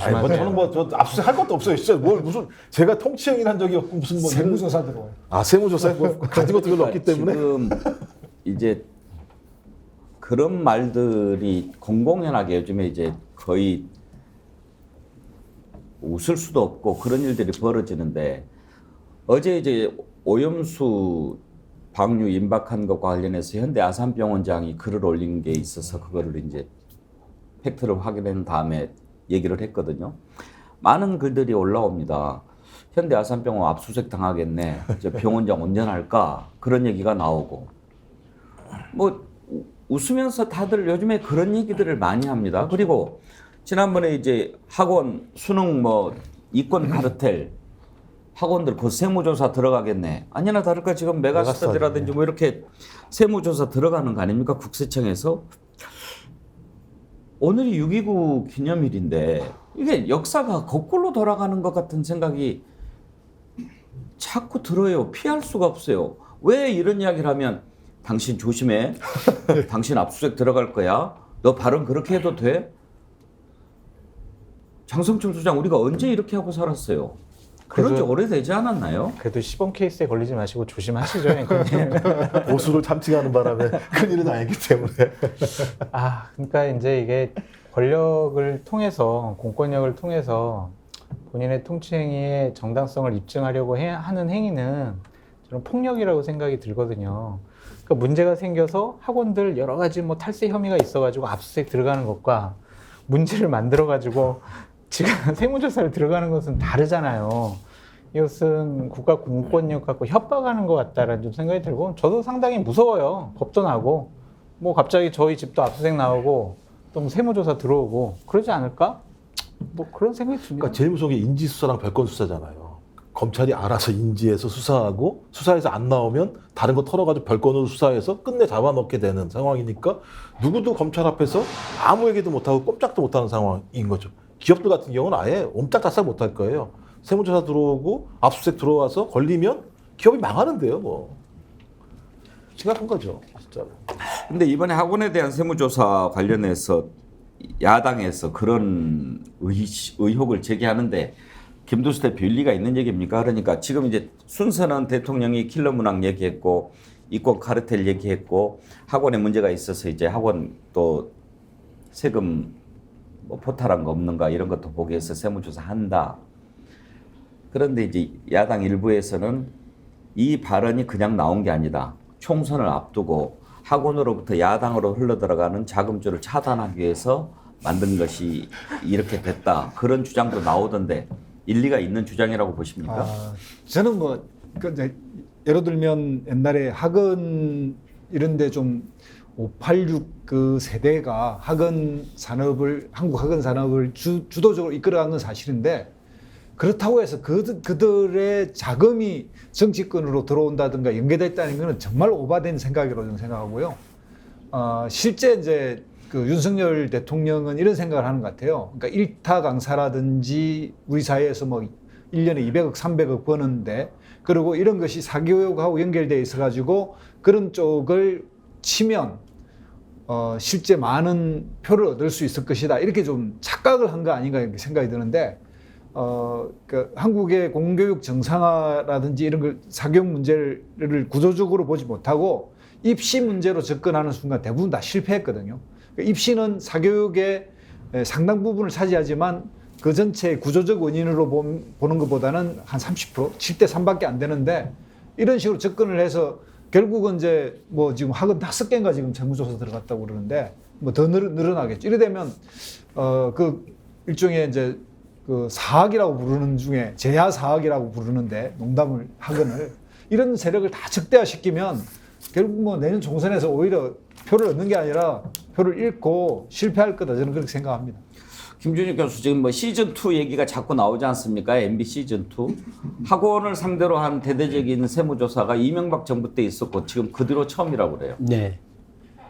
아니, 저는 저 압수수색 할 것도 없어요. 진짜 무슨 제가 통치형이란 적이 없고 무슨 세무조사 들어와요. 세무조사 가진 것도 별로 없기 때문에 지금 이제 그런 말들이 공공연하게 요즘에 이제 거의 웃을 수도 없고 그런 일들이 벌어지는데, 어제 이제 오염수 방류 임박한 것과 관련해서 현대 아산병원장이 글을 올린 게 있어서 그거를 이제 팩트를 확인한 다음에 얘기를 했거든요. 많은 글들이 올라옵니다. 현대 아산병원 압수수색 당하겠네. 이제 병원장 온전할까? 그런 얘기가 나오고. 뭐 웃으면서 다들 요즘에 그런 얘기들을 많이 합니다. 그리고 지난번에 이제 학원 수능 뭐 이권 카르텔 학원들 그 세무조사 들어가겠네. 아니나 다를까 지금 메가스터디라든지 뭐 이렇게 세무조사 들어가는 거 아닙니까? 국세청에서. 오늘이 6.29 기념일인데 이게 역사가 거꾸로 돌아가는 것 같은 생각이 자꾸 들어요. 피할 수가 없어요. 왜 이런 이야기를 하면 당신 조심해. 당신 압수수색 들어갈 거야. 너 발언 그렇게 해도 돼? 장성철 소장 우리가 언제 이렇게 하고 살았어요? 그런 지 오래되지 않았나요? 그래도 시범 케이스에 걸리지 마시고 조심하시죠, 앵커님. 보수를 참칭하는 바람에 큰일은 아니기 때문에. 그러니까 이제 이게 권력을 통해서, 공권력을 통해서 본인의 통치행위의 정당성을 입증하려고 하는 행위는 저는 폭력이라고 생각이 들거든요. 그러니까 문제가 생겨서 학원들 여러 가지 뭐 탈세 혐의가 있어가지고 압수수색 들어가는 것과 문제를 만들어가지고 지금 세무조사를 들어가는 것은 다르잖아요. 이것은 국가 공권력 갖고 협박하는 것 같다라는 좀 생각이 들고, 저도 상당히 무서워요. 법도 나고, 뭐 갑자기 저희 집도 압수수색 나오고, 또 뭐 세무조사 들어오고, 그러지 않을까? 뭐 그런 생각이 듭니다. 그러니까 제일 무서운 게 인지수사랑 별건 수사잖아요. 검찰이 알아서 인지해서 수사하고 수사해서 안 나오면 다른 거 털어가지고 별건으로 수사해서 끝내 잡아넣게 되는 상황이니까 누구도 검찰 앞에서 아무 얘기도 못하고 꼼짝도 못하는 상황인 거죠. 기업들 같은 경우는 아예 옴짝달싹 못할 거예요. 세무조사 들어오고 압수수색 들어와서 걸리면 기업이 망하는데요. 뭐 심각한 거죠. 진짜로. 근데 이번에 학원에 대한 세무조사 관련해서 야당에서 그런 의혹을 제기하는데 김두수 대표 일리가 있는 얘기입니까? 그러니까 지금 이제 순서는 대통령이 킬러 문항 얘기했고 이권 카르텔 얘기했고 학원에 문제가 있어서 이제 학원 또 세금 뭐 포탈한 거 없는가 이런 것도 보기 위해서 세무조사 한다. 그런데 이제 야당 일부에서는 이 발언이 그냥 나온 게 아니다. 총선을 앞두고 학원으로부터 야당으로 흘러들어가는 자금줄을 차단하기 위해서 만든 것이 이렇게 됐다. 그런 주장도 나오던데 일리가 있는 주장이라고 보십니까? 저는 뭐 예를 들면 옛날에 학원 이런데 좀 586 그 세대가 학원 산업을 한국 학원 산업을 주도적으로 이끌어간 건 사실인데 그렇다고 해서 그들의 자금이 정치권으로 들어온다든가 연계됐다는 것은 정말 오바된 생각이라고 저는 생각하고요. 실제 이제 그 윤석열 대통령은 이런 생각을 하는 것 같아요. 그러니까 일타 강사라든지 우리 사회에서 뭐 1년에 200억, 300억 버는데 그리고 이런 것이 사교육하고 연결되어 있어가지고 그런 쪽을 치면 실제 많은 표를 얻을 수 있을 것이다. 이렇게 좀 착각을 한 거 아닌가 이렇게 생각이 드는데 그 한국의 공교육 정상화라든지 이런 걸 사교육 문제를 구조적으로 보지 못하고 입시 문제로 접근하는 순간 대부분 다 실패했거든요. 입시는 사교육의 상당 부분을 차지하지만 그 전체의 구조적 원인으로 보는 것보다는 한 30%, 7대 3밖에 안 되는데 이런 식으로 접근을 해서 결국은 이제 뭐 지금 학원 5개인가 지금 세무조사 들어갔다고 그러는데 뭐 더 늘어나겠죠. 이래 되면 그 일종의 이제 그 사학이라고 부르는 중에 제야 사학이라고 부르는데 농담을 학원을 이런 세력을 다 적대화시키면 결국 뭐 내년 총선에서 오히려 표를 얻는 게 아니라 표를 잃고 실패할 거다 저는 그렇게 생각합니다. 김준일 교수 지금 뭐 시즌2 얘기가 자꾸 나오지 않습니까? MB 시즌2. 학원을 상대로 한 대대적인 세무조사가 이명박 정부 때 있었고 지금 그 뒤로 처음이라고 그래요. 네.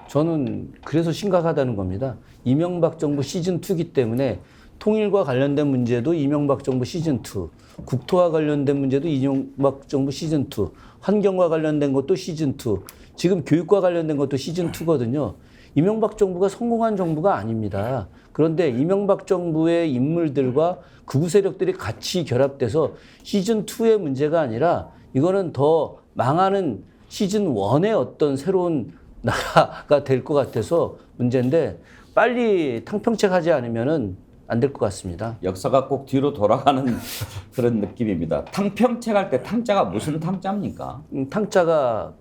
저는 그래서 심각하다는 겁니다. 이명박 정부 시즌2이기 때문에 통일과 관련된 문제도 이명박 정부 시즌2, 국토와 관련된 문제도 이명박 정부 시즌2, 환경과 관련된 것도 시즌2, 지금 교육과 관련된 것도 시즌2거든요. 이명박 정부가 성공한 정부가 아닙니다. 그런데 이명박 정부의 인물들과 극우 세력들이 같이 결합돼서 시즌2의 문제가 아니라 이거는 더 망하는 시즌1의 어떤 새로운 나라가 될 것 같아서 문제인데 빨리 탕평책하지 않으면은 안 될 것 같습니다. 역사가 꼭 뒤로 돌아가는 그런 느낌입니다. 탕평책할 때 탕자가 무슨 탕자입니까? 탕자가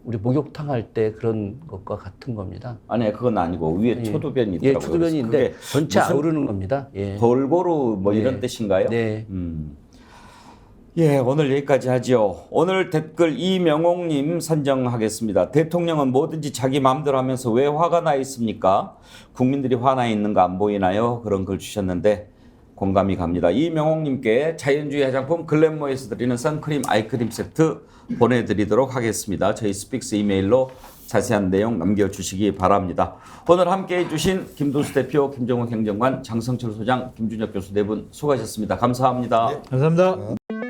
우리 목욕탕 할 때 그런 것과 같은 겁니다. 아니 그건 아니고 위에 초두변이 있더라고요. 예, 초두변인데 전체 아우르는 겁니다. 예. 골고루 뭐 네. 이런 뜻인가요? 네. 예, 오늘 여기까지 하죠. 오늘 댓글 이명옥님 선정하겠습니다. 대통령은 뭐든지 자기 마음대로 하면서 왜 화가 나 있습니까? 국민들이 화나 있는 거 안 보이나요? 그런 글 주셨는데 공감이 갑니다. 이명옥님께 자연주의 화장품 글램모에서 드리는 선크림 아이크림 세트 보내드리도록 하겠습니다. 저희 스픽스 이메일로 자세한 내용 남겨주시기 바랍니다. 오늘 함께해 주신 김도수 대표, 김정욱 행정관, 장성철 소장, 김준혁 교수 네 분 수고하셨습니다. 감사합니다. 감사합니다.